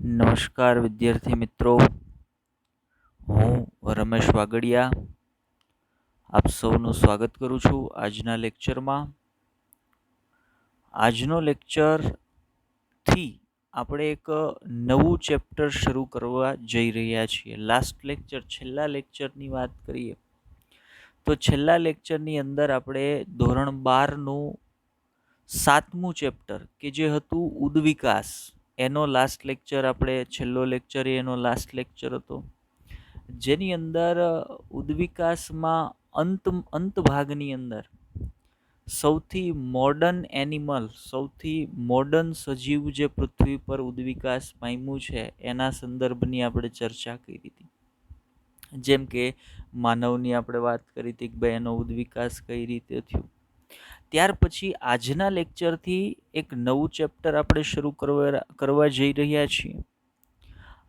નમસ્કાર વિદ્યાર્થી મિત્રો, હું રમેશ વાગડિયા આપ સૌનું સ્વાગત કરું છું આજના લેક્ચરમાં. આજનો લેક્ચરથી આપણે એક નવું ચેપ્ટર શરૂ કરવા જઈ રહ્યા છીએ. છેલ્લા લેક્ચરની વાત કરીએ તો છેલ્લા લેક્ચરની અંદર આપણે ધોરણ 12નું 7મું ચેપ્ટર કે જે હતું ઉદ્વિકાસ, એનો છેલ્લો લેક્ચર એનો લાસ્ટ લેક્ચર હતો, જેની અંદર ઉદ્વિકાસમાં અંત ભાગની અંદર સૌથી મોડર્ન સજીવ જે પૃથ્વી પર ઉદ્વિકાસ પામ્યું છે એના સંદર્ભની આપણે ચર્ચા કરી હતી. જેમ કે માનવની આપણે વાત કરી હતી કે ભાઈ એનો ઉદ્વિકાસ કઈ રીતે થયું. ત્યાર પછી આજના લેક્ચરથી એક નવું ચેપ્ટર આપણે શરૂ કરવા જઈ રહ્યા છીએ.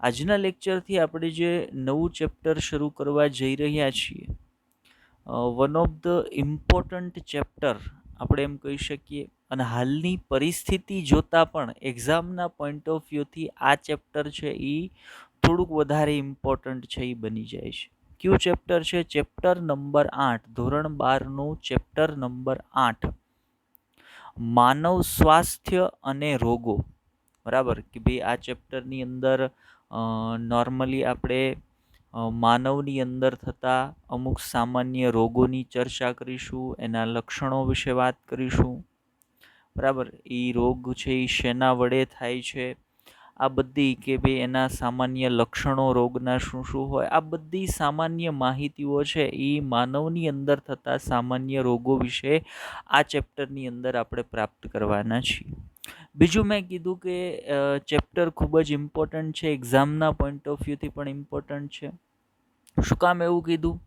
આજના લેક્ચરથી આપણે જે નવું ચેપ્ટર શરૂ કરવા જઈ રહ્યા છીએ, one of the important chapter આપણે એમ કહી શકીએ. અને હાલની પરિસ્થિતિ જોતા પણ એક્ઝામના પોઈન્ટ ઓફ વ્યૂથી આ ચેપ્ટર છે એ થોડુંક વધારે ઇમ્પોર્ટન્ટ છે એ બની જાય છે. કયું ચેપ્ટર છે? ચેપ્ટર નંબર 8, ધોરણ 12નું ચેપ્ટર નંબર 8, માનવ સ્વાસ્થ્ય અને રોગો. બરાબર કે ભાઈ આ ચેપ્ટરની અંદર નોર્મલી આપણે માનવની અંદર થતા અમુક સામાન્ય રોગોની ચર્ચા કરીશું, એના લક્ષણો વિશે વાત કરીશું. બરાબર, એ રોગ છે એ શેના વડે થાય છે, આ બધી કે ભાઈ એના સામાન્ય લક્ષણો રોગના શું શું હોય, આ બધી સામાન્ય માહિતીઓ છે એ માનવની અંદર થતા સામાન્ય રોગો વિશે આ ચેપ્ટરની અંદર આપણે પ્રાપ્ત કરવાના છીએ. બીજું મેં કીધું કે ચેપ્ટર ખૂબ જ ઇમ્પોર્ટન્ટ છે, એક્ઝામના પોઈન્ટ ઓફ વ્યૂથી પણ ઇમ્પોર્ટન્ટ છે. શું કામ એવું કીધું?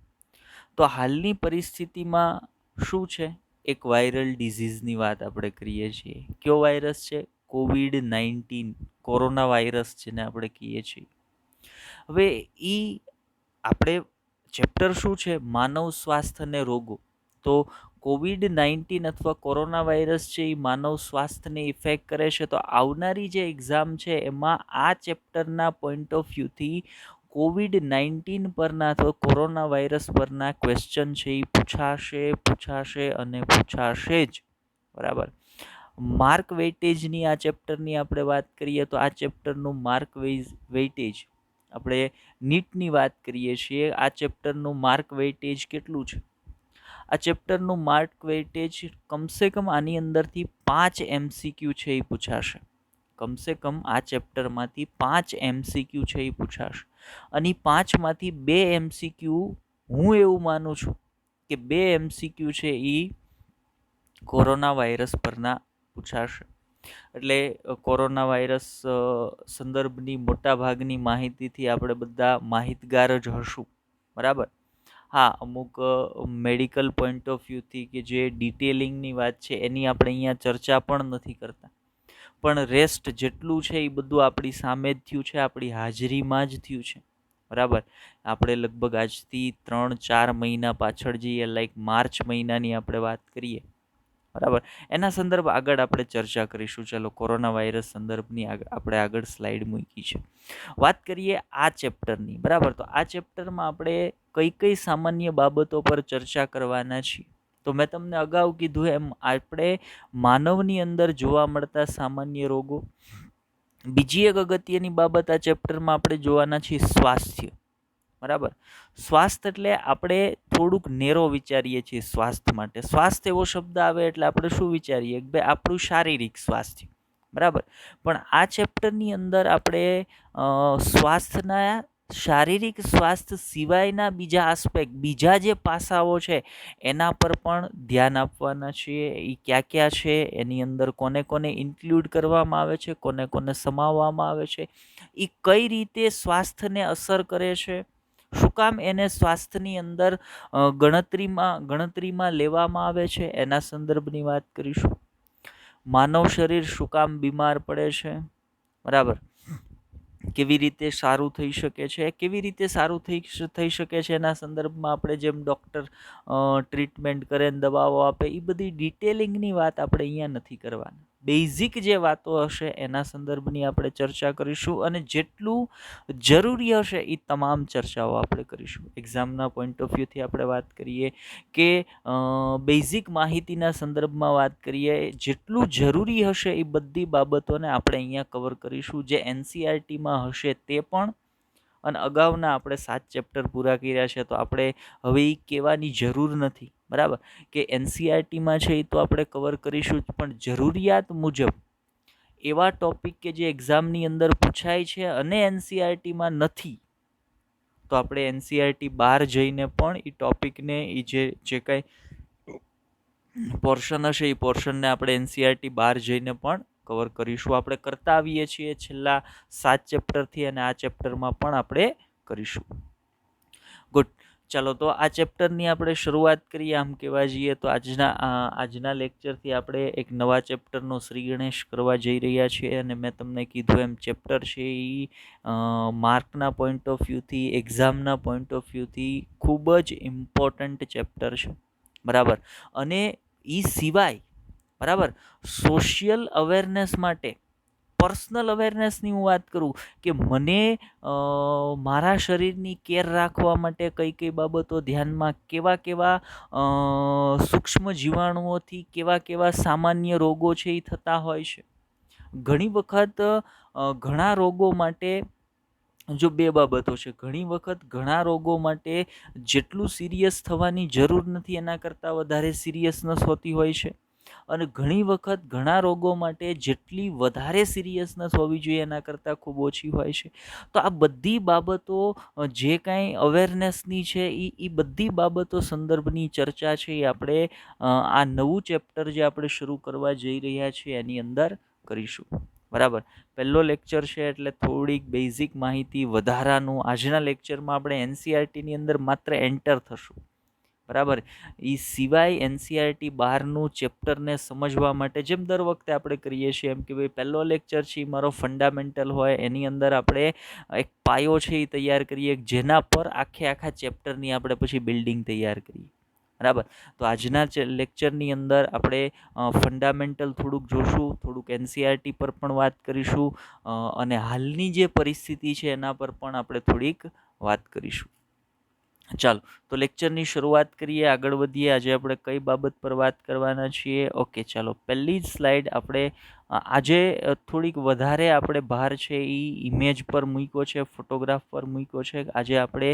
તો હાલની પરિસ્થિતિમાં શું છે, એક વાયરલ ડિઝીઝની વાત આપણે કરીએ છીએ. કયો વાયરસ છે? COVID-19, કોરોના વાયરસ જેને આપણે કહીએ છીએ. હવે આપણે ચેપ્ટર શું છે? માનવ સ્વાસ્થ્ય અને રોગો. તો COVID-19 અથવા કોરોના વાયરસ છે એ માનવ સ્વાસ્થ્યને ઇફેક્ટ કરે છે. તો આવનારી જે એક્ઝામ છે એમાં આ ચેપ્ટરના પોઈન્ટ ઓફ વ્યૂથી COVID-19 પરના અથવા કોરોના વાયરસ પરના ક્વેશ્ચન છે એ પૂછાશે જ. બરાબર. માર્ક વેઇટેજની આ ચેપ્ટરની આપણે વાત કરીએ તો આ ચેપ્ટરનું માર્ક વેઇટેજ આપણે નીટની વાત કરીએ છીએ, આ ચેપ્ટરનું માર્ક વેઇટેજ કેટલું છે? આ ચેપ્ટરનું માર્ક વેઇટેજ કમસે કમ આની અંદરથી 5 MCQ છે એ પૂછાશે. કમસે કમ આ ચેપ્ટરમાંથી 5 MCQ છે એ પૂછાશે. અને 5માંથી 2 MCQ હું એવું માનું છું કે 2 MCQ છે એ કોરોના વાયરસ પરના પૂછાશે. એટલે કોરોના વાયરસ સંદર્ભની મોટા ભાગની માહિતીથી આપણે બધા માહિતગાર જ હશું. બરાબર. હા, અમુક મેડિકલ પોઈન્ટ ઓફ વ્યૂથી કે જે ડિટેલિંગની વાત છે એની આપણે અહીંયા ચર્ચા પણ નથી કરતા, પણ રેસ્ટ જેટલું છે એ બધું આપણી સામે જ થયું છે, આપણી હાજરીમાં જ થયું છે. બરાબર. આપણે લગભગ આજથી 3-4 મહિના પાછળ જઈએ, લાઈક માર્ચ મહિનાની આપણે વાત કરીએ. બરાબર. એના સંદર્ભ આગળ આપણે ચર્ચા કરીશું. ચલો, કોરોના વાયરસ સંદર્ભની આપણે આગળ સ્લાઇડ મૂકી છે. વાત કરીએ આ ચેપ્ટરની. બરાબર. તો આ ચેપ્ટરમાં આપણે કઈ સામાન્ય બાબતો પર ચર્ચા કરવાના છીએ? તો મેં તમને અગાઉ કીધું એમ આપણે માનવની અંદર જોવા મળતા સામાન્ય રોગો. બીજી એક અગત્યની બાબત આ ચેપ્ટરમાં આપણે જોવાના છીએ સ્વાસ્થ્ય. બરાબર. સ્વાસ્થ્ય એટલે આપણે થોડુંક નેરો વિચારીએ છીએ સ્વાસ્થ્ય માટે. સ્વાસ્થ્ય એવો શબ્દ આવે એટલે આપણે શું વિચારીએ કે ભાઈ આપણું શારીરિક સ્વાસ્થ્ય. બરાબર. પણ આ ચેપ્ટરની અંદર આપણે સ્વાસ્થ્યના શારીરિક સ્વાસ્થ્ય સિવાયના બીજા જે પાસાઓ છે એના પર પણ ધ્યાન આપવાના છીએ. એ ક્યાં છે, એની અંદર કોને કોને ઇન્ક્લુડ કરવામાં આવે છે, કોને કોને સમાવવામાં આવે છે, એ કઈ રીતે સ્વાસ્થ્યને અસર કરે છે, શું કામ એને સ્વાસ્થ્યની અંદર ગણતરીમાં લેવામાં આવે છે, એના સંદર્ભની વાત કરીશું. માનવ શરીર શું કામ બીમાર પડે છે? બરાબર. કેવી રીતે સારું થઈ શકે છે, એના સંદર્ભમાં આપણે જેમ ડૉક્ટર ટ્રીટમેન્ટ કરે, દવાઓ આપે, એ બધી ડિટેલિંગની વાત આપણે અહીંયા નથી કરવાના. બેઝિક જે વાતો હશે એના સંદર્ભની આપણે ચર્ચા કરીશું, અને જેટલું જરૂરી હશે એ તમામ ચર્ચાઓ આપણે કરીશું. એક્ઝામના પોઈન્ટ ઓફ વ્યૂથી આપણે વાત કરીએ કે બેઝિક માહિતીના સંદર્ભમાં વાત કરીએ, જેટલું જરૂરી હશે એ બધી બાબતોને આપણે અહીંયા કવર કરીશું, જે NCERTમાં હશે તે પણ. અને અગાઉના આપણે 7 ચેપ્ટર પૂરા કર્યા છે, તો આપણે હવે એ કહેવાની જરૂર નથી, બરાબર, કે NCERTમાં છે એ તો આપણે કવર કરીશું જ, પણ જરૂરિયાત મુજબ એવા ટોપિક કે જે એક્ઝામની અંદર પૂછાય છે અને NCERTમાં નથી, તો આપણે NCERT બહાર જઈને પણ એ ટોપિકને એ જે કાંઈ પોર્શન હશે એ પોર્શનને આપણે NCERT બહાર જઈને પણ કવર કરીશું. આપણે કરતા આવીએ છીએ છેલ્લા 7 ચેપ્ટરથી, અને આ ચેપ્ટરમાં પણ આપણે કરીશું. ગુડ. ચાલો, તો આ ચેપ્ટરની આપણે શરૂઆત કરીએ. આમ કહેવા જઈએ તો આજના લેક્ચરથી આપણે એક નવા ચેપ્ટરનો શ્રી ગણેશ કરવા જઈ રહ્યા છીએ, અને મેં તમને કીધું એમ ચેપ્ટર છે એ માર્કના પોઈન્ટ ઓફ વ્યૂથી, એક્ઝામના પોઈન્ટ ઓફ વ્યૂથી ખૂબ જ ઇમ્પોર્ટન્ટ ચેપ્ટર છે, બરાબર. અને એ સિવાય, બરાબર, સોશિયલ અવેરનેસ માટે, પર્સનલ અવેરનેસની હું વાત કરું કે મને મારા શરીરની કેર રાખવા માટે કઈ કઈ બાબતો ધ્યાનમાં, કેવા કેવા સૂક્ષ્મ જીવાણુઓથી કેવા કેવા સામાન્ય રોગો છે એ થતા હોય છે. ઘણી વખત ઘણા રોગો માટે જો 2 બાબતો છે. ઘણી વખત ઘણા રોગો માટે જેટલું સિરિયસ થવાની જરૂર નથી એના કરતાં વધારે સિરિયસનેસ હોતી હોય છે, અને ઘણી વખત ઘણા રોગો માટે જેટલી વધારે સિરિયસનેસ હોવી જોઈએ એના કરતાં ખૂબ ઓછી હોય છે. તો આ બધી બાબતો જે કાંઈ અવેરનેસની છે એ બધી બાબતો સંદર્ભની ચર્ચા છે એ આપણે આ નવું ચેપ્ટર જે આપણે શરૂ કરવા જઈ રહ્યા છીએ એની અંદર કરીશું, બરાબર. પહેલો લેક્ચર છે એટલે થોડીક બેઝિક માહિતી વધારાનું. આજના લેક્ચરમાં આપણે NCERTની અંદર માત્ર એન્ટર થશું, બરાબર. એ સિવાય NCERT બહારનું ચેપ્ટરને સમજવા માટે જેમ દર વખતે આપણે કરીએ છીએ એમ કે ભાઈ પહેલો લેક્ચર છે એ મારો ફંડામેન્ટલ હોય, એની અંદર આપણે એક પાયો છે એ તૈયાર કરીએ, જેના પર આખા ચેપ્ટરની આપણે પછી બિલ્ડિંગ તૈયાર કરીએ, બરાબર. તો આજના લેક્ચરની અંદર આપણે ફંડામેન્ટલ થોડુંક જોશું, થોડુંક NCERT પર પણ વાત કરીશું, અને હાલની જે પરિસ્થિતિ છે એના પર પણ આપણે થોડીક વાત કરીશું. ચાલો, તો લેક્ચરની શરૂઆત કરીએ, આગળ વધીએ. આજે આપણે કઈ બાબત પર વાત કરવાના છીએ? ઓકે, ચાલો, પહેલી જ સ્લાઇડ આપણે આજે થોડીક વધારે આપણે ભાર છે એ ઇમેજ પર મૂક્યો છે, ફોટોગ્રાફ પર મૂક્યો છે. આજે આપણે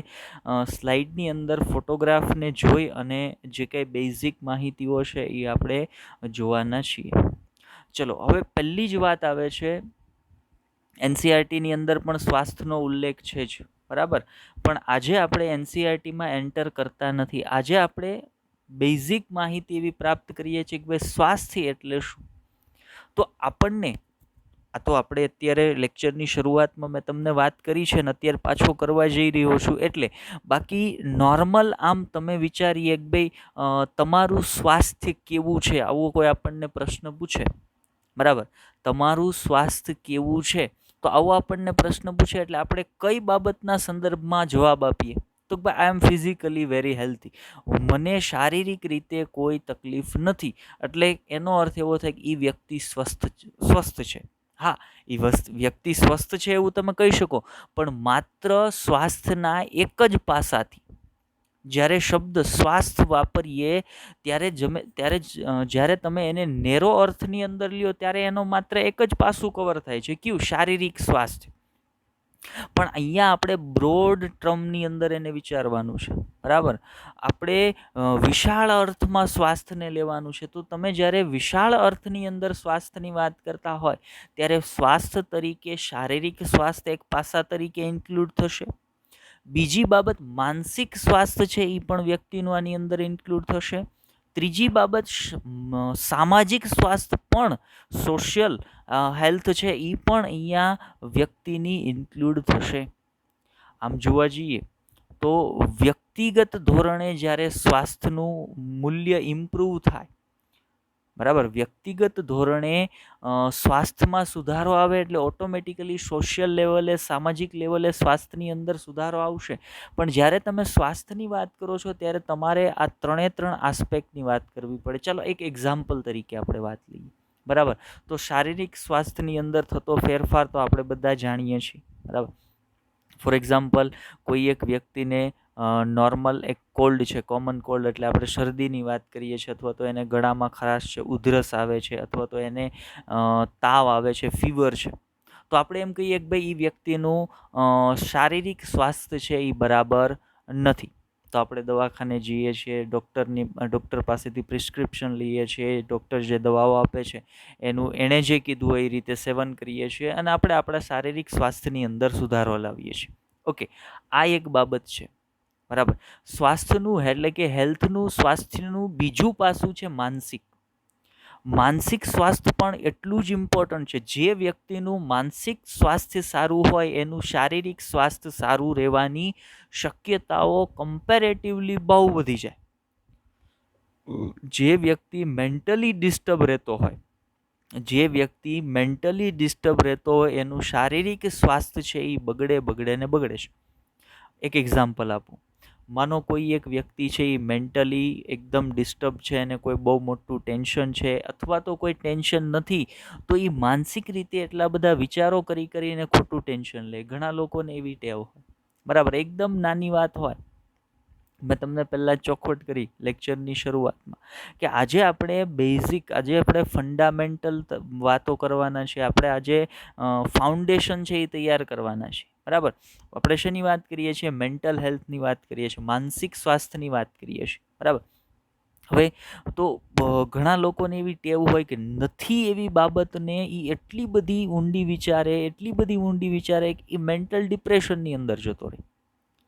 સ્લાઇડની અંદર ફોટોગ્રાફને જોઈ અને જે કંઈ બેઝિક માહિતીઓ છે એ આપણે જોવાના છીએ. ચલો, હવે પહેલી જ વાત આવે છે, NCERTની અંદર પણ સ્વાસ્થ્યનો ઉલ્લેખ છે જ, બરાબર, પણ આજે આપણે NCERTમાં એન્ટર કરતા નથી. આજે આપણે બેઝિક માહિતી એવી પ્રાપ્ત કરીએ છીએ કે ભાઈ સ્વાસ્થ્ય એટલે શું. તો આપણને આ તો આપણે અત્યારે લેક્ચરની શરૂઆતમાં મેં તમને વાત કરી છે ને અત્યારે પાછો કરવા જઈ રહ્યો છું, એટલે બાકી નોર્મલ આમ તમે વિચારીએ કે ભાઈ તમારું સ્વાસ્થ્ય કેવું છે, આવો કોઈ આપણને પ્રશ્ન પૂછે, બરાબર, તમારું સ્વાસ્થ્ય કેવું છે, તો આવો આપણને પ્રશ્ન પૂછે એટલે આપણે કઈ બાબતના સંદર્ભમાં જવાબ આપીએ? તો ભાઈ આઈ એમ ફિઝિકલી વેરી હેલ્ધી, મને શારીરિક રીતે કોઈ તકલીફ નથી. એટલે એનો અર્થ એવો થાય કે એ વ્યક્તિ સ્વસ્થ છે. હા, એ વ્યક્તિ સ્વસ્થ છે એવું તમે કહી શકો, પણ માત્ર સ્વાસ્થ્યના એક જ પાસાથી. જ્યારે શબ્દ સ્વાસ્થ્ય વાપરીએ ત્યારે જ્યારે તમે એને નેરો અર્થની અંદર લ્યો ત્યારે એનો માત્ર એક જ પાસું કવર થાય છે, કયું? શારીરિક સ્વાસ્થ્ય. પણ અહીંયા આપણે બ્રોડ ટર્મની અંદર એને વિચારવાનું છે, બરાબર. આપણે વિશાળ અર્થમાં સ્વાસ્થ્યને લેવાનું છે. તો તમે જ્યારે વિશાળ અર્થની અંદર સ્વાસ્થ્યની વાત કરતા હોય ત્યારે સ્વાસ્થ્ય તરીકે શારીરિક સ્વાસ્થ્ય એક પાસા તરીકે ઇન્ક્લુડ થશે. બીજી બાબત માનસિક સ્વાસ્થ્ય છે એ પણ વ્યક્તિનું આની અંદર ઇન્ક્લુડ થશે. ત્રીજી બાબત સામાજિક સ્વાસ્થ્ય પણ, સોશિયલ હેલ્થ છે એ પણ અહીંયા વ્યક્તિની ઇન્ક્લુડ થશે. આમ જોવા જઈએ તો વ્યક્તિગત ધોરણે જ્યારે સ્વાસ્થ્યનું મૂલ્ય ઇમ્પ્રૂવ થાય, બરાબર, વ્યક્તિગત ધોરણે સ્વાસ્થ્યમાં સુધારો આવે એટલે ઓટોમેટિકલી સોશિયલ લેવલે, સામાજિક લેવલે સ્વાસ્થ્યની અંદર સુધારો આવશે. પણ જ્યારે તમે સ્વાસ્થ્યની વાત કરો છો ત્યારે તમારે આ ત્રણે ત્રણ આસ્પેક્ટની વાત કરવી પડે. ચાલો એક એક્ઝામ્પલ તરીકે આપણે વાત લઈએ. બરાબર. તો શારીરિક સ્વાસ્થ્યની અંદર થતો ફેરફાર તો આપણે બધા જાણીએ છીએ. બરાબર. ફોર એક્ઝામ્પલ, કોઈ એક વ્યક્તિને નોર્મલ એક કોલ્ડ છે, કોમન કોલ્ડ એટલે આપણે શરદીની વાત કરીએ છીએ, અથવા તો એને ગળામાં ખરાશ છે, ઉધરસ આવે છે, અથવા તો એને તાવ આવે છે, ફીવર છે, તો આપણે એમ કહીએ કે ભાઈ એ વ્યક્તિનું શારીરિક સ્વાસ્થ્ય છે એ બરાબર નથી. તો આપણે દવાખાને જઈએ છીએ, ડૉક્ટર પાસેથી પ્રિસ્ક્રિપ્શન લઈએ છીએ, ડૉક્ટર જે દવાઓ આપે છે એણે જે કીધું હોય એ રીતે સેવન કરીએ છીએ અને આપણે આપણા શારીરિક સ્વાસ્થ્યની અંદર સુધારો લાવીએ છીએ. ઓકે, આ એક બાબત છે. બરાબર. સ્વાસ્થ્યનું એટલે કે હેલ્થનું, સ્વાસ્થ્યનું બીજું પાસું છે માનસિક. માનસિક સ્વાસ્થ્ય પણ એટલું જ ઇમ્પોર્ટન્ટ છે. જે વ્યક્તિનું માનસિક સ્વાસ્થ્ય સારું હોય એનું શારીરિક સ્વાસ્થ્ય સારું રહેવાની શક્યતાઓ કમ્પેરેટિવલી બહુ વધી જાય. જે વ્યક્તિ મેન્ટલી ડિસ્ટર્બ રહેતો હોય એનું શારીરિક સ્વાસ્થ્ય છે એ બગડે ને બગડે છે. એક એક્ઝામ્પલ આપું. માનો કોઈ એક વ્યક્તિ છે એ મેન્ટલી એકદમ ડિસ્ટર્બ છે અને કોઈ બહુ મોટું ટેન્શન છે, અથવા તો કોઈ ટેન્શન નથી, તો એ માનસિક રીતે એટલા બધા વિચારો કરીને ખોટું ટેન્શન લે. ઘણા લોકોને એવી ટેવ હોય. બરાબર. એકદમ નાની વાત હોય. મેં તમને પહેલાં ચોખવટ કરી લેક્ચરની શરૂઆતમાં કે આજે આપણે ફંડામેન્ટલ વાતો કરવાના છે. આપણે આજે ફાઉન્ડેશન છે એ તૈયાર કરવાના છે. બરાબર. આપણે શેની વાત કરીએ છીએ? મેન્ટલ હેલ્થની વાત કરીએ છીએ, માનસિક સ્વાસ્થ્યની વાત કરીએ છીએ. બરાબર. હવે તો ઘણા લોકોને એવી ટેવ હોય કે નથી એવી બાબતને એ એટલી બધી ઊંડી વિચારે કે એ મેન્ટલ ડિપ્રેશનની અંદર જતો રહે.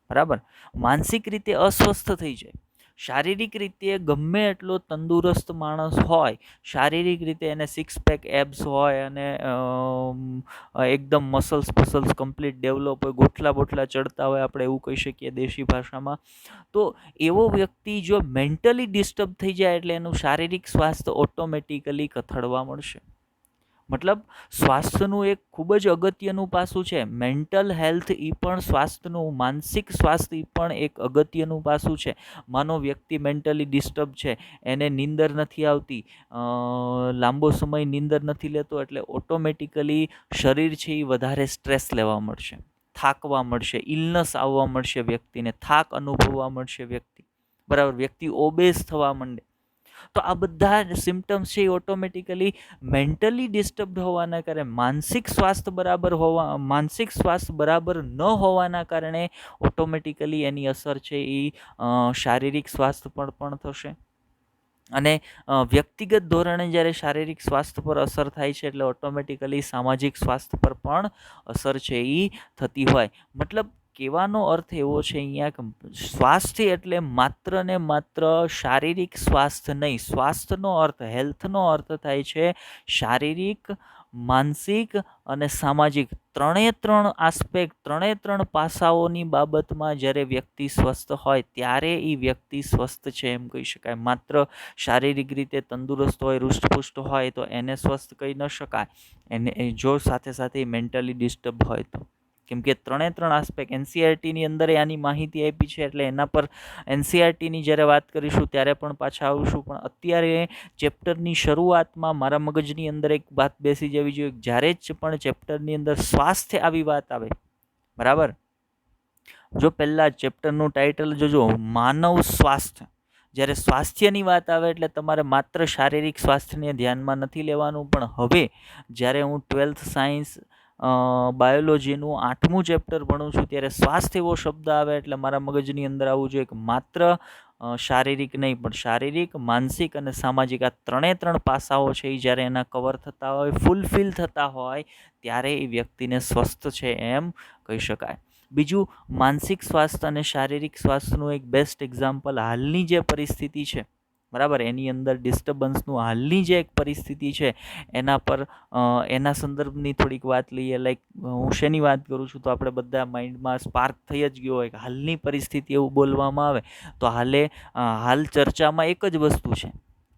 બરાબર. માનસિક રીતે અસ્વસ્થ થઈ જાય. શારીરિક રીતે ગમે એટલો તંદુરસ્ત માણસ હોય, શારીરિક રીતે એને સિક્સ પેક એબ્સ હોય અને એકદમ મસલ્સ કમ્પ્લીટ ડેવલપ હોય, ગોઠલા બોટલા ચડતા હોય, આપણે એવું કહી શકીએ દેશી ભાષામાં, તો એવો વ્યક્તિ જો મેન્ટલી ડિસ્ટર્બ થઈ જાય એટલે એનું શારીરિક સ્વાસ્થ્ય ઓટોમેટિકલી કથળવા મળશે. મતલબ સ્વાસ્થ્યનું એક ખૂબ જ અગત્યનું પાસું છે. મેન્ટલ હેલ્થ એ પણ સ્વાસ્થ્યનું, માનસિક સ્વાસ્થ્ય એ પણ એક અગત્યનું પાસું છે. માનો વ્યક્તિ મેન્ટલી ડિસ્ટર્બ છે, એને નીંદર નથી આવતી, લાંબો સમય નીંદર નથી લેતો, એટલે ઓટોમેટિકલી શરીર છે એ વધારે સ્ટ્રેસ લેવા મળશે, થાકવા મળશે, ઇલનેસ આવવા મળશે, વ્યક્તિને થાક અનુભવવા મળશે વ્યક્તિ. બરાબર. વ્યક્તિ ઓબેસ થવા માંડે. તો આ બધા સિમ્ટમ્સ છે એ ઓટોમેટિકલી મેન્ટલી ડિસ્ટર્બ હોવાના કારણે, માનસિક સ્વાસ્થ્ય બરાબર ન હોવાના કારણે ઓટોમેટિકલી એની અસર છે એ શારીરિક સ્વાસ્થ્ય પર પણ થશે. અને વ્યક્તિગત ધોરણે જ્યારે શારીરિક સ્વાસ્થ્ય પર અસર થાય છે એટલે ઓટોમેટિકલી સામાજિક સ્વાસ્થ્ય પર પણ અસર છે એ થતી હોય. મતલબ કહેવાનો અર્થ એવો છે અહીંયા કે સ્વાસ્થ્ય એટલે માત્ર ને માત્ર શારીરિક સ્વાસ્થ્ય નહીં. સ્વાસ્થ્યનો અર્થ, હેલ્થનો અર્થ થાય છે શારીરિક, માનસિક અને સામાજિક. ત્રણ આસ્પેક્ટ, ત્રણ પાસાઓની બાબતમાં જ્યારે વ્યક્તિ સ્વસ્થ હોય ત્યારે એ વ્યક્તિ સ્વસ્થ છે એમ કહી શકાય. માત્ર શારીરિક રીતે તંદુરસ્ત હોય, હૃષ્ટપુષ્ટ હોય તો એને સ્વસ્થ કહી ન શકાય. એને જો સાથે મેન્ટલી ડિસ્ટર્બ હોય તો. કેમ કે ત્રણ આસ્પેક્ટ એનસીઆરટીની અંદર આની માહિતી આપી છે, એટલે એના પર એનસીઆરટીની જ્યારે વાત કરીશું ત્યારે પણ પાછા આવીશું. પણ અત્યારે ચેપ્ટરની શરૂઆતમાં મારા મગજની અંદર એક વાત બેસી જવી જોઈએ. જ્યારે જ પણ ચેપ્ટરની અંદર સ્વાસ્થ્ય આવી વાત આવે, બરાબર, જો પહેલા ચેપ્ટરનું ટાઇટલ જોજો, માનવ સ્વાસ્થ્ય. જ્યારે સ્વાસ્થ્યની વાત આવે એટલે તમારે માત્ર શારીરિક સ્વાસ્થ્યને ધ્યાનમાં નથી લેવાનું, પણ હવે જ્યારે હું 12th સાયન્સ બાયોલોજીનું 8મું ચેપ્ટર ભણું છું ત્યારે સ્વાસ્થ્ય એવો શબ્દ આવે એટલે મારા મગજની અંદર આવવું જોઈએ કે માત્ર શારીરિક નહીં, પણ શારીરિક, માનસિક અને સામાજિક, આ ત્રણ પાસાઓ છે એ જ્યારે એના કવર થતા હોય, ફૂલફિલ થતા હોય, ત્યારે એ વ્યક્તિને સ્વસ્થ છે એમ કહી શકાય. બીજું, માનસિક સ્વાસ્થ્ય અને શારીરિક સ્વાસ્થ્યનું એક બેસ્ટ એક્ઝામ્પલ હાલની જે પરિસ્થિતિ છે, બરાબર, એની અંદર ડિસ્ટર્બન્સનું હાલની જે એક પરિસ્થિતિ છે એના પર એના સંદર્ભની થોડીક વાત લઈએ. લાઈક હું શેની વાત કરું છું તો આપણે બધા માઇન્ડમાં સ્પાર્ક થઈ જ ગયો હોય કે હાલની પરિસ્થિતિ એવું બોલવામાં આવે તો હાલ ચર્ચામાં એક જ વસ્તુ છે.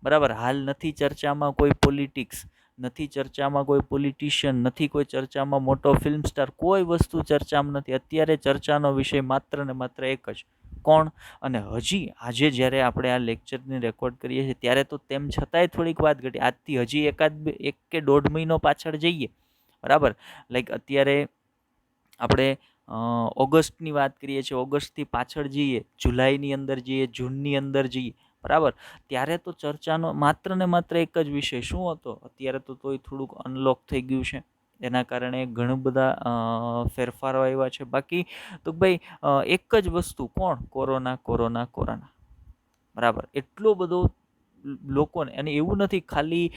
બરાબર. હાલ નથી ચર્ચામાં કોઈ પોલિટિક્સ, નથી ચર્ચામાં કોઈ પોલિટિશિયન, નથી કોઈ ચર્ચામાં મોટો ફિલ્મ સ્ટાર, કોઈ વસ્તુ ચર્ચામાં નથી. અત્યારે ચર્ચાનો વિષય માત્ર ને માત્ર એક જ, કોણ? અને હજી આજે જ્યારે આપણે આ લેક્ચરને રેકોર્ડ કરીએ છીએ ત્યારે તો તેમ છતાંય થોડીક વાત ઘટી, આજથી હજી એક કે દોઢ મહિનો પાછળ જઈએ, બરાબર, લાઈક અત્યારે આપણે ઓગસ્ટની વાત કરીએ છીએ, ઓગસ્ટથી પાછળ જઈએ, જુલાઈની અંદર જઈએ, જૂનની અંદર જઈએ, બરાબર, ત્યારે તો ચર્ચાનો માત્ર ને માત્ર એક જ વિષય શું હતો? અત્યારે તો તોય થોડુંક અનલોક થઈ ગયું છે, એના કારણે ઘણા બધા ફેરફારો આવ્યા છે. બાકી તો ભાઈ એક જ વસ્તુ, કોણ? કોરોના, કોરોના, કોરોના, બરાબર. એટલો બધો લોકોને, અને એવું નથી ખાલી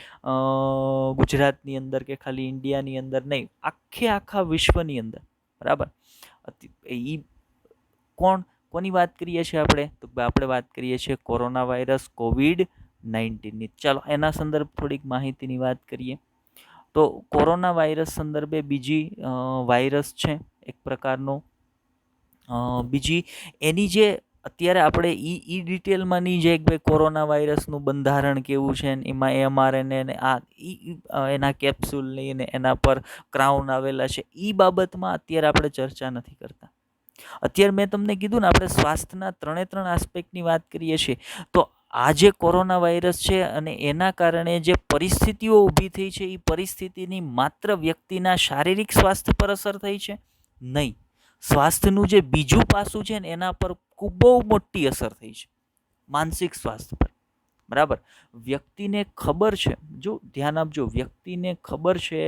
ગુજરાતની અંદર કે ખાલી ઇન્ડિયાની અંદર નહીં, આખા વિશ્વની અંદર, બરાબર. એ કોણ, કોની વાત કરીએ છીએ આપણે? તો આપણે વાત કરીએ છીએ કોરોના વાયરસ, COVID-19ની. ચાલો એના સંદર્ભ થોડીક માહિતીની વાત કરીએ. તો કોરોના વાયરસ સંદર્ભે બીજી વાયરસ છે એક પ્રકારનો, બીજી એની જે અત્યારે આપણે ઈ ડિટેલમાં નહીં જાય કે ભાઈ કોરોના વાયરસનું બંધારણ કેવું છે ને એમાં mRNA ને એના કેપ્સ્યુલ લઈને એના પર ક્રાઉન આવેલા છે, એ બાબતમાં અત્યારે આપણે ચર્ચા નથી કરતા. અત્યારે મેં તમને કીધું ને, આપણે સ્વાસ્થ્યના ત્રણ આસ્પેક્ટની વાત કરીએ છીએ. તો આ જે કોરોના વાયરસ છે અને એના કારણે જે પરિસ્થિતિઓ ઊભી થઈ છે, એ પરિસ્થિતિની માત્ર વ્યક્તિના શારીરિક સ્વાસ્થ્ય પર અસર થઈ છે? નહીં, સ્વાસ્થ્યનું જે બીજું પાસું છે ને એના પર ખૂબ બહુ મોટી અસર થઈ છે, માનસિક સ્વાસ્થ્ય પર, બરાબર. વ્યક્તિને ખબર છે, જો ધ્યાન આપજો, વ્યક્તિને ખબર છે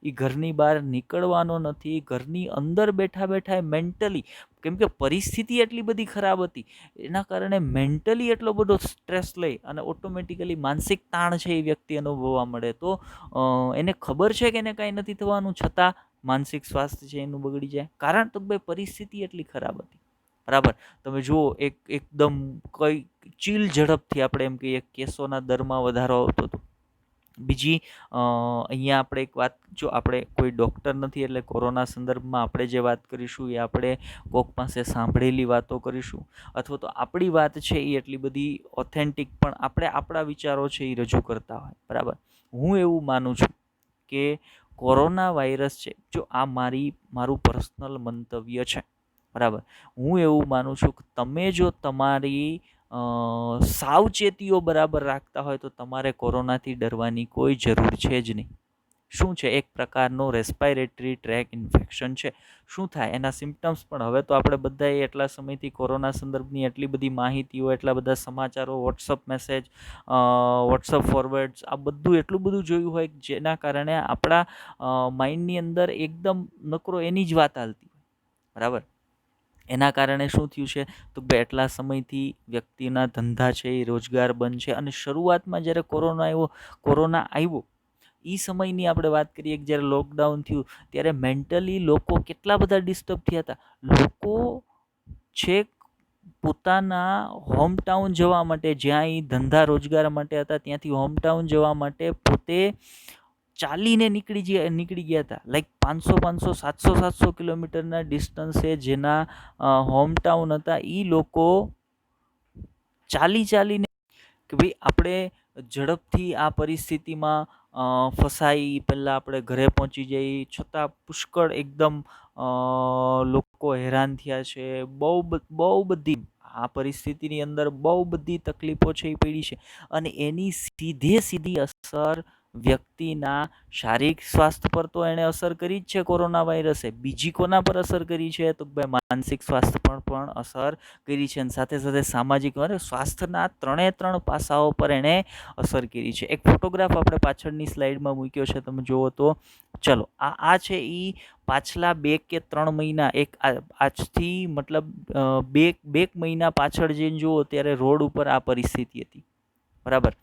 એ ઘરની બહાર નીકળવાનો નથી, ઘરની અંદર બેઠા બેઠા મેન્ટલી, કેમ કે પરિસ્થિતિ એટલી બધી ખરાબ હતી, એના કારણે મેન્ટલી એટલો બધો સ્ટ્રેસ લઈ અને ઓટોમેટિકલી માનસિક તાણ છે એ વ્યક્તિ અનુભવવા મળે. તો એને ખબર છે કે એને કાંઈ નથી થવાનું, છતાં માનસિક સ્વાસ્થ્ય છે એનું બગડી જાય. કારણ તો ભાઈ પરિસ્થિતિ એટલી ખરાબ હતી, બરાબર. તમે જુઓ, એકદમ કઈ ચીલ ઝડપથી આપણે એમ કહીએ કેસોના દરમાં વધારો આવતો હતો. બીજી અહીંયા આપણે એક વાત, જો આપણે કોઈ ડૉક્ટર નથી એટલે કોરોના સંદર્ભમાં આપણે જે વાત કરીશું એ આપણે કોક પાસે સાંભળેલી વાતો કરીશું, અથવા તો આપણી વાત છે એ એટલી બધી ઓથેન્ટિક પણ આપણે આપણા વિચારો છે એ રજૂ કરતા હોય, બરાબર. હું એવું માનું છું કે કોરોના વાયરસ છે, જો આ મારું પર્સનલ મંતવ્ય છે, બરાબર. હું એવું માનું છું કે તમે જો તમારી સાવચેતીઓ બરાબર રાખતા હોય તો તમારે કોરોનાથી ડરવાની કોઈ જરૂર છે જ નહીં. શું છે? એક પ્રકારનો રેસ્પાયરેટરી ટ્રેક ઇન્ફેક્શન છે. શું થાય? એના સિમ્પટમ્સ પણ હવે તો આપણે બધાએ એટલા સમયથી કોરોના સંદર્ભની એટલી બધી માહિતીઓ, એટલા બધા સમાચારો, વોટ્સઅપ મેસેજ, વોટ્સઅપ ફોરવર્ડ્સ, આ બધું એટલું બધું જોયું હોય જેના કારણે આપણા માઇન્ડની અંદર એકદમ નકરો એની જ વાત હાલતી હોય, બરાબર. એના કારણે શું થયું છે? તો ભાઈ એટલા સમયથી વ્યક્તિના ધંધા છે એ રોજગાર બંધ છે, અને શરૂઆતમાં જ્યારે કોરોના આવ્યો એ સમયની આપણે વાત કરીએ કે જ્યારે લોકડાઉન થયું ત્યારે મેન્ટલી લોકો કેટલા બધા ડિસ્ટર્બ થયા હતા. લોકો છેક પોતાના હોમટાઉન જવા માટે, જ્યાં એ ધંધા રોજગાર માટે હતા, ત્યાંથી હોમટાઉન જવા માટે પોતે ચાલીને નીકળી ગયા હતા. લાઈક 500 700 કિલોમીટરના ડિસ્ટન્સે જેના હોમટાઉન હતા, એ લોકો ચાલીને કે ભાઈ આપણે ઝડપથી આ પરિસ્થિતિમાં ફસાઈ, પહેલાં આપણે ઘરે પહોંચી જઈએ, છતાં પુષ્કળ એકદમ લોકો હેરાન થયા છે. બહુ બધી આ પરિસ્થિતિની અંદર બહુ બધી તકલીફો છે એ પડી છે, અને એની સીધી અસર વ્યક્તિના શારીરિક સ્વાસ્થ્ય પર તો એણે અસર કરી જ છે કોરોના વાયરસે. બીજી કોના પર અસર કરી છે? તો ભાઈ માનસિક સ્વાસ્થ્ય પર પણ અસર કરી છે, અને સાથે સાથે સામાજિક અને સ્વાસ્થ્યના ત્રણ પાસાઓ પર એણે અસર કરી છે. એક ફોટોગ્રાફ આપણે પાછળની સ્લાઇડમાં મૂક્યો છે, તમે જુઓ તો. ચલો, આ છે એ પાછલા 2 કે 3 મહિના, આજથી મતલબ બે મહિના પાછળ જઈને જુઓ ત્યારે રોડ ઉપર આ પરિસ્થિતિ હતી, બરાબર.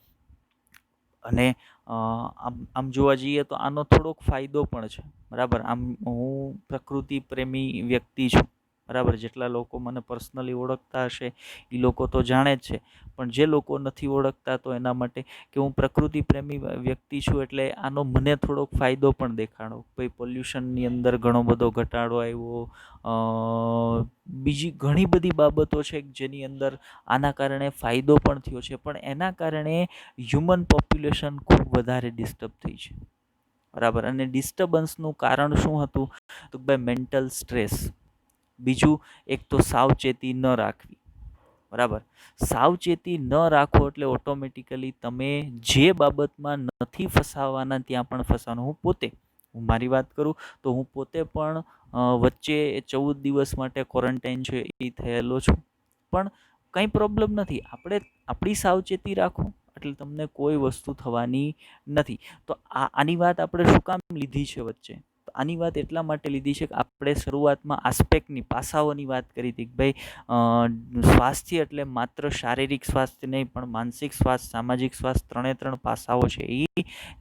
અને આમ જોવા જઈએ તો આનો થોડોક ફાયદો પણ છે, બરાબર. આમ હું પ્રકૃતિ પ્રેમી વ્યક્તિ છું, બરાબર. જેટલા લોકો મને પર્સનલી ઓળખતા હશે એ લોકો તો જાણે જ છે, પણ જે લોકો નથી ઓળખતા તો એના માટે કે હું પ્રકૃતિ પ્રેમી વ્યક્તિ છું, એટલે આનો મને થોડોક ફાયદો પણ દેખાડો. ભાઈ પોલ્યુશનની અંદર ઘણો બધો ઘટાડો આવ્યો, બીજી ઘણી બધી બાબતો છે જેની અંદર આના કારણે ફાયદો પણ થયો છે, પણ એના કારણે હ્યુમન પોપ્યુલેશન ખૂબ વધારે ડિસ્ટર્બ થઈ છે, બરાબર. અને ડિસ્ટર્બન્સનું કારણ શું હતું? તો ભાઈ મેન્ટલ સ્ટ્રેસ. બીજું, એક તો સાવચેતી ન રાખવી, બરાબર. સાવચેતી ન રાખો એટલે ઓટોમેટિકલી તમે જે બાબતમાં નથી ફસાવાના ત્યાં પણ ફસાવાનું. હું મારી વાત કરું તો હું પોતે પણ વચ્ચે 14 દિવસ માટે ક્વોરન્ટાઇન છે એ થયેલો છું, પણ કંઈ પ્રોબ્લેમ નથી. આપણે આપણી સાવચેતી રાખો એટલે તમને કોઈ વસ્તુ થવાની નથી. તો આની વાત આપણે શું કામ લીધી છે વચ્ચે? આની વાત એટલા માટે લીધી છે કે આપણે શરૂઆતમાં આસ્પેક્ટની, પાસાઓની વાત કરી હતી કે ભાઈ સ્વાસ્થ્ય એટલે માત્ર શારીરિક સ્વાસ્થ્ય નહીં પણ માનસિક સ્વાસ્થ્ય, સામાજિક સ્વાસ્થ્ય, ત્રણે પાસાઓ છે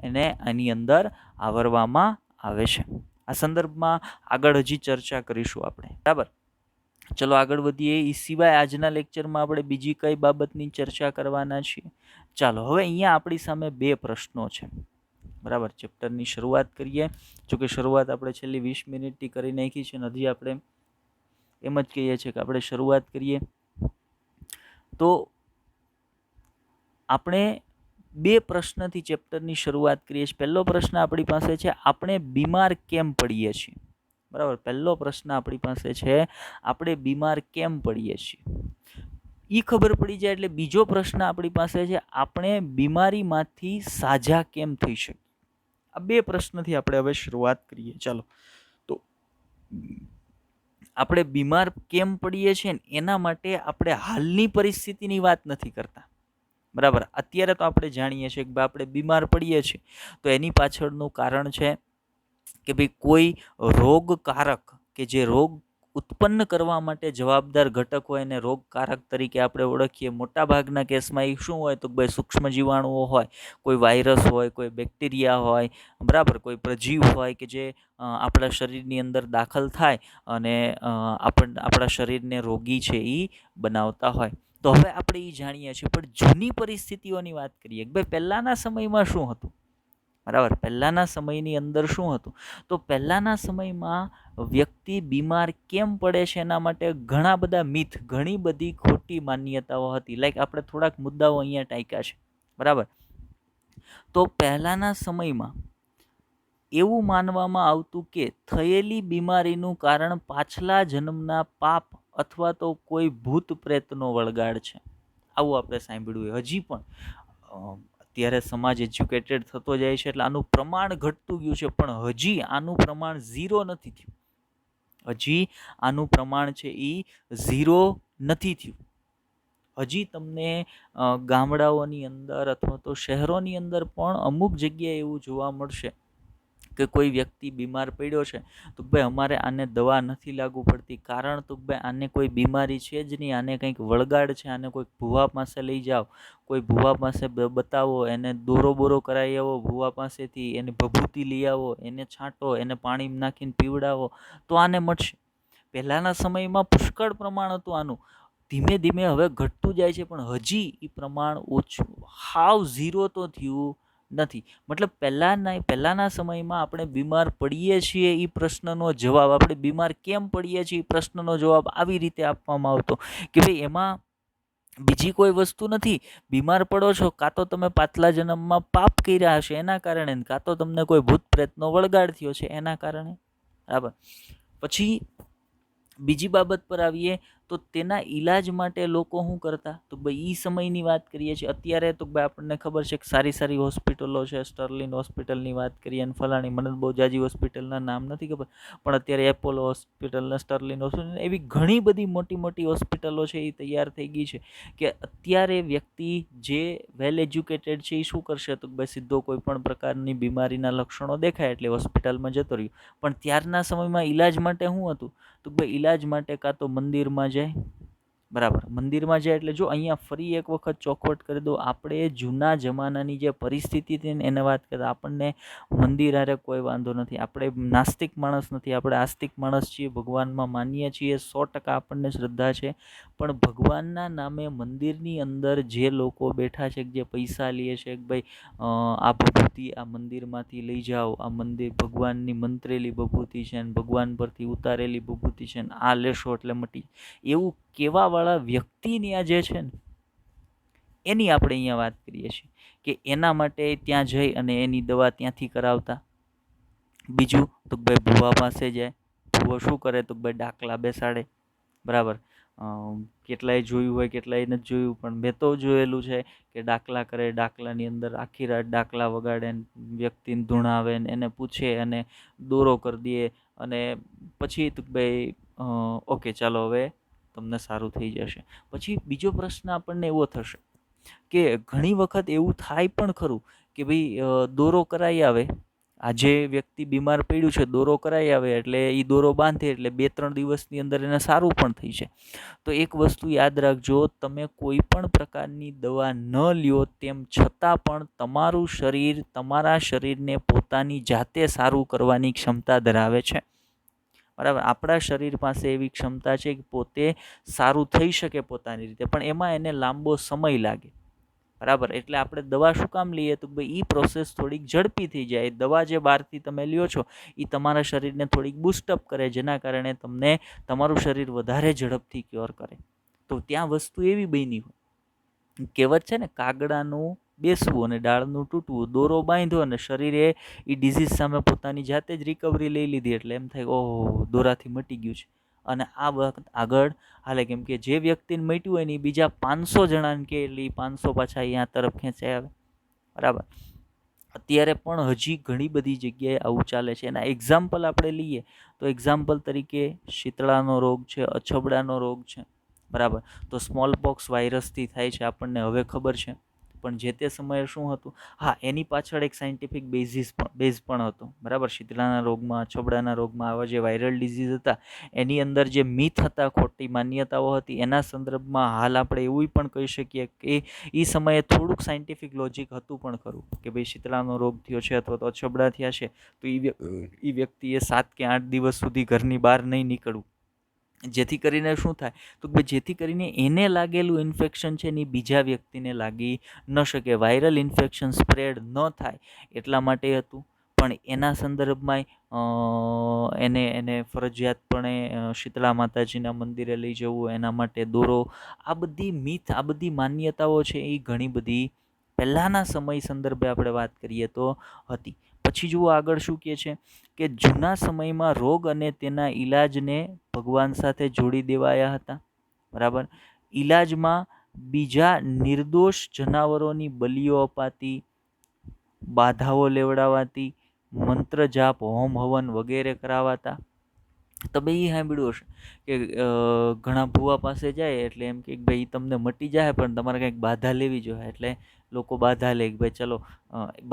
એને આની અંદર આવરવામાં આવે છે. આ સંદર્ભમાં આગળ હજી ચર્ચા કરીશું આપણે. બરાબર. ચલો આગળ વધીએ. એ સિવાય આજના લેક્ચરમાં આપણે બીજી કઈ બાબતની ચર્ચા કરવાના છીએ? ચાલો, હવે અહીંયા આપણી સામે 2 પ્રશ્નો છે. બરાબર. ચેપ્ટરની શરૂઆત કરીએ. જોકે શરૂઆત આપણે છેલ્લી 20 મિનિટથી કરી નાખી છે અને હજી આપણે એમ જ કહીએ છીએ કે આપણે શરૂઆત કરીએ. તો આપણે 2 પ્રશ્નથી ચેપ્ટરની શરૂઆત કરીએ છીએ. પહેલો પ્રશ્ન આપણી પાસે છે, આપણે બીમાર કેમ પડીએ છીએ? બરાબર. પહેલો પ્રશ્ન આપણી પાસે છે, આપણે બીમાર કેમ પડીએ છીએ? એ ખબર પડી જાય એટલે બીજો પ્રશ્ન આપણી પાસે છે, આપણે બીમારીમાંથી સાજા કેમ થઈ શકીએ? આ 2 પ્રશ્નથી આપણે હવે શરૂઆત કરીએ. ચાલો, તો આપણે બીમાર કેમ પડીએ છીએ એના માટે આપણે હાલની પરિસ્થિતિની વાત નથી કરતા. બરાબર. અત્યારે તો આપણે જાણીએ છીએ કે આપણે બીમાર પડીએ છીએ તો એની પાછળનું કારણ છે કે ભાઈ કોઈ રોગકારક કે જે રોગ ઉત્પન્ન કરવા માટે જવાબદાર ઘટક હોય એને રોગકારક તરીકે આપણે ઓળખીએ. મોટાભાગના કેસમાં એ શું હોય તો ભાઈ સૂક્ષ્મ જીવાણુઓ હોય, કોઈ વાયરસ હોય, કોઈ બેક્ટેરિયા હોય, બરાબર, કોઈ પ્રજીવ હોય કે જે આપણા શરીરની અંદર દાખલ થાય અને આપણા શરીરને રોગી છે એ બનાવતા હોય. તો હવે આપણે એ જાણીએ છીએ, પણ જૂની પરિસ્થિતિઓની વાત કરીએ કે ભાઈ પહેલાંના સમયમાં શું હતું? બરાબર. પહેલાંના સમયની અંદર શું હતું? તો પહેલાંના સમયમાં વ્યક્તિ બીમાર કેમ પડે છે એના માટે ઘણા બધા મિથ, ઘણી બધી ખોટી માન્યતાઓ હતી. લાઈક આપણે થોડાક મુદ્દાઓ અહીંયા ટાંક્યા છે. બરાબર. તો પહેલાંના સમયમાં એવું માનવામાં આવતું કે થયેલી બીમારીનું કારણ પાછલા જન્મના પાપ અથવા તો કોઈ ભૂત પ્રેતનો વળગાડ છે. આવું આપણે સાંભળ્યું. હજી પણ અત્યારે સમાજ એજ્યુકેટેડ થતો જાય છે એટલે આનું પ્રમાણ ઘટતું ગયું છે, પણ હજી આનું પ્રમાણ 0 નથી થયું. હજી આનું પ્રમાણ છે એ 0 નથી થયું. હજી તમને ગામડાઓની અંદર અથવા તો શહેરોની અંદર પણ અમુક જગ્યાએ એવું જોવા મળશે કે કોઈ વ્યક્તિ બીમાર પડ્યો છે તો ભાઈ અમારે આને દવા નથી લાગુ પડતી, કારણ તો ભાઈ આને કોઈ બીમારી છે જ નહીં, આને કંઈક વળગાડ છે, આને કોઈક ભૂવા પાસે લઈ જાઓ, કોઈ ભૂવા પાસે બતાવો, એને દોરો બોરો કરાવી આવો ભૂવા પાસેથી, એને ભભૂતિ લઈ આવો, એને છાંટો, એને પાણી નાખીને પીવડાવો તો આને મટશે. પહેલાંના સમયમાં પુષ્કળ પ્રમાણ હતું આનું. ધીમે ધીમે હવે ઘટતું જાય છે, પણ હજી એ પ્રમાણ ઓછું, હાવ 0 તો થયું નથી. મતલબ પહેલાંના સમયમાં આપણે બીમાર પડીએ છીએ એ પ્રશ્નનો જવાબ, આપણે બીમાર કેમ પડીએ છીએ એ પ્રશ્નનો જવાબ આવી રીતે આપવામાં આવતો કે ભાઈ એમાં બીજી કોઈ વસ્તુ નથી. બીમાર પડો છો કાં તો તમે પાછલા જન્મમાં પાપ કર્યા હશે એના કારણે, કાં તો તમને કોઈ ભૂત પ્રેતનો વળગાડ થયો છે એના કારણે. બરાબર. પછી બીજી બાબત પર આવીએ તો તેના ઈલાજ માટે લોકો શું કરતા? તો ભાઈ એ સમયની વાત કરીએ છીએ. અત્યારે તો ભાઈ આપણને ખબર છે કે સારી સારી હોસ્પિટલો છે. સ્ટર્લિન હોસ્પિટલની વાત કરીએ અને ફલાણી, મને બહુ જાજી હોસ્પિટલના નામ નથી ખબર, પણ અત્યારે એપોલો હોસ્પિટલના, સ્ટર્લિન હોસ્પિટલ, એવી ઘણી બધી મોટી મોટી હોસ્પિટલો છે એ તૈયાર થઈ ગઈ છે કે અત્યારે વ્યક્તિ જે વેલ એજ્યુકેટેડ છે એ શું કરશે તો ભાઈ સીધો કોઈ પણ પ્રકારની બીમારીના લક્ષણો દેખાય એટલે હોસ્પિટલમાં જતો રહ્યો. પણ ત્યારના સમયમાં ઈલાજ માટે શું હતું તો ભાઈ ઈલાજ માટે કાં તો મંદિરમાં જાય. બરાબર. મંદિરમાં જાય એટલે જો અહીંયા ફરી એક વખત ચોખવટ કરી દો, આપણે જૂના જમાનાની જે પરિસ્થિતિ હતી ને એને વાત કરતા, આપણને મંદિર હારે કોઈ વાંધો નથી. આપણે નાસ્તિક માણસ નથી, આપણે આસ્તિક માણસ છીએ, ભગવાનમાં માનીએ છીએ, 100% આપણને શ્રદ્ધા છે. પણ ભગવાનના નામે મંદિરની અંદર જે લોકો બેઠા છે, જે પૈસા લે છે કે ભાઈ આ ભભૂતિ આ મંદિરમાંથી લઈ જાઓ, આ મંદિર ભગવાનની મંત્રેલી ભભૂતિ છે ને ભગવાન પરથી ઉતારેલી ભભૂતિ છે ને આ લેશો એટલે મટી, એવું કહેવાવાળા વ્યક્તિની આ જે છે ને એની આપણે અહીંયા વાત કરીએ છીએ કે એના માટે ત્યાં જઈ અને એની દવા ત્યાંથી કરાવતા. બીજું તો ભાઈ ભૂવા પાસે જાય. ભૂવો શું કરે તો ભાઈ ડાકલા બેસાડે. બરાબર. કેટલાય જોયું હોય, કેટલાય નથી જોયું, પણ મેં તો જોયેલું છે કે ડાકલા કરે, ડાકલાની અંદર આખી રાત ડાકલા વગાડે, વ્યક્તિને ધૂણાવે ને એને પૂછે અને દોરો કરી દે, અને પછી ભાઈ ઓકે ચાલો હવે તમને સારું થઈ જશે. પછી બીજો પ્રશ્ન આપણને એવો થશે કે ઘણી વખત એવું થાય પણ ખરું કે ભાઈ દોરો કરાવી આવે, આજે વ્યક્તિ બીમાર પડ્યું છે, દોરો કરાવી આવે એટલે એ દોરો બાંધે એટલે 2-3 દિવસની અંદર એને સારું પણ થઈ છે. તો એક વસ્તુ યાદ રાખજો, તમે કોઈ પણ પ્રકારની દવા ન લ્યો તેમ છતાં પણ તમારું શરીર તમારા શરીરને પોતાની જાતે સારું કરવાની ક્ષમતા ધરાવે છે. બરાબર. આપણા શરીર પાસે એવી ક્ષમતા છે કે પોતે સારું થઈ શકે પોતાની રીતે, પણ એમાં એને લાંબો સમય લાગે. બરાબર. એટલે આપણે દવા શું કામ લઈએ તો ભાઈ એ પ્રોસેસ થોડીક ઝડપી થઈ જાય. દવા જે બહારથી તમે લ્યો છો એ તમારા શરીરને થોડીક બૂસ્ટઅપ કરે, જેના કારણે તમને તમારું શરીર વધારે ઝડપથી ક્યોર કરે. તો ત્યાં વસ્તુ એવી બની હોય, કહેવત છે ને, કાગડાનું બેસવું અને ડાળનું તૂટવું. દોરો બાંધ્યો અને શરીરે એ ડિઝીઝ સામે પોતાની જાતે જ રિકવરી લઈ લીધી, એટલે એમ થાય ઓહો દોરાથી મટી ગયું છે, અને આ વખત આગળ હાલે. કેમ કે જે વ્યક્તિને મટ્યું હોય ને એ બીજા 500 જણાને કે એટલે 500 પાછા અહીંયા તરફ ખેંચાઈ આવે. બરાબર. અત્યારે પણ હજી ઘણી બધી જગ્યાએ આવું ચાલે છે. એના એક્ઝામ્પલ આપણે લઈએ તો એક્ઝામ્પલ તરીકે શીતળાનો રોગ છે, અછબડાનો રોગ છે. બરાબર. તો સ્મોલ પોક્સ વાયરસથી થાય છે, આપણને હવે ખબર છે, પણ જે તે સમયે શું હતું, હા એની પાછળ એક સાયન્ટિફિક બેઝ પણ હતો. બરાબર. શીતળાના રોગમાં, અછબડાના રોગમાં આવા જે વાયરલ ડિઝીઝ હતા એની અંદર જે મિથ હતા, ખોટી માન્યતાઓ હતી, એના સંદર્ભમાં હાલ આપણે એવું પણ કહી શકીએ કે એ સમયે થોડુંક સાયન્ટિફિક લોજિક હતું પણ ખરું કે ભાઈ શીતળાનો રોગ થયો છે અથવા તો અછબડા થયા છે તો એ વ્યક્તિએ 7 કે 8 દિવસ સુધી ઘરની બહાર નહીં નીકળવું, જેથી કરીને શું થાય તો જેથી કરીને એને લાગેલું ઇન્ફેક્શન છે ને એ બીજા વ્યક્તિને લાગી ન શકે, વાયરલ ઇન્ફેક્શન સ્પ્રેડ ન થાય એટલા માટે હતું. પણ એના સંદર્ભમાં એને ફરજિયાતપણે શીતળા માતાજીના મંદિરે લઈ જવું, એના માટે દોરો, આ બધી મિથ, આ બધી માન્યતાઓ છે એ ઘણી બધી પહેલાંના સમય સંદર્ભે આપણે વાત કરીએ તો હતી. પછી જુઓ આગળ શું કહે છે કે જૂના સમયમાં રોગ અને તેના ઈલાજને ભગવાન સાથે જોડી દેવાયા હતા. બરાબર. ઈલાજમાં બીજા નિર્દોષ જનાવરોની બલિઓ અપાતી, બાધાઓ લેવડાવાતી, મંત્ર જાપ, હોમ હવન વગેરે કરાવાતા. તમે એ સાંભળ્યું હશે કે ઘણા ભુવા પાસે જાય એટલે એમ કે ભાઈ તમને મટી જાય પણ તમારે કંઈક બાધા લેવી જોઈએ, એટલે લોકો બાધા લે કે ભાઈ ચલો,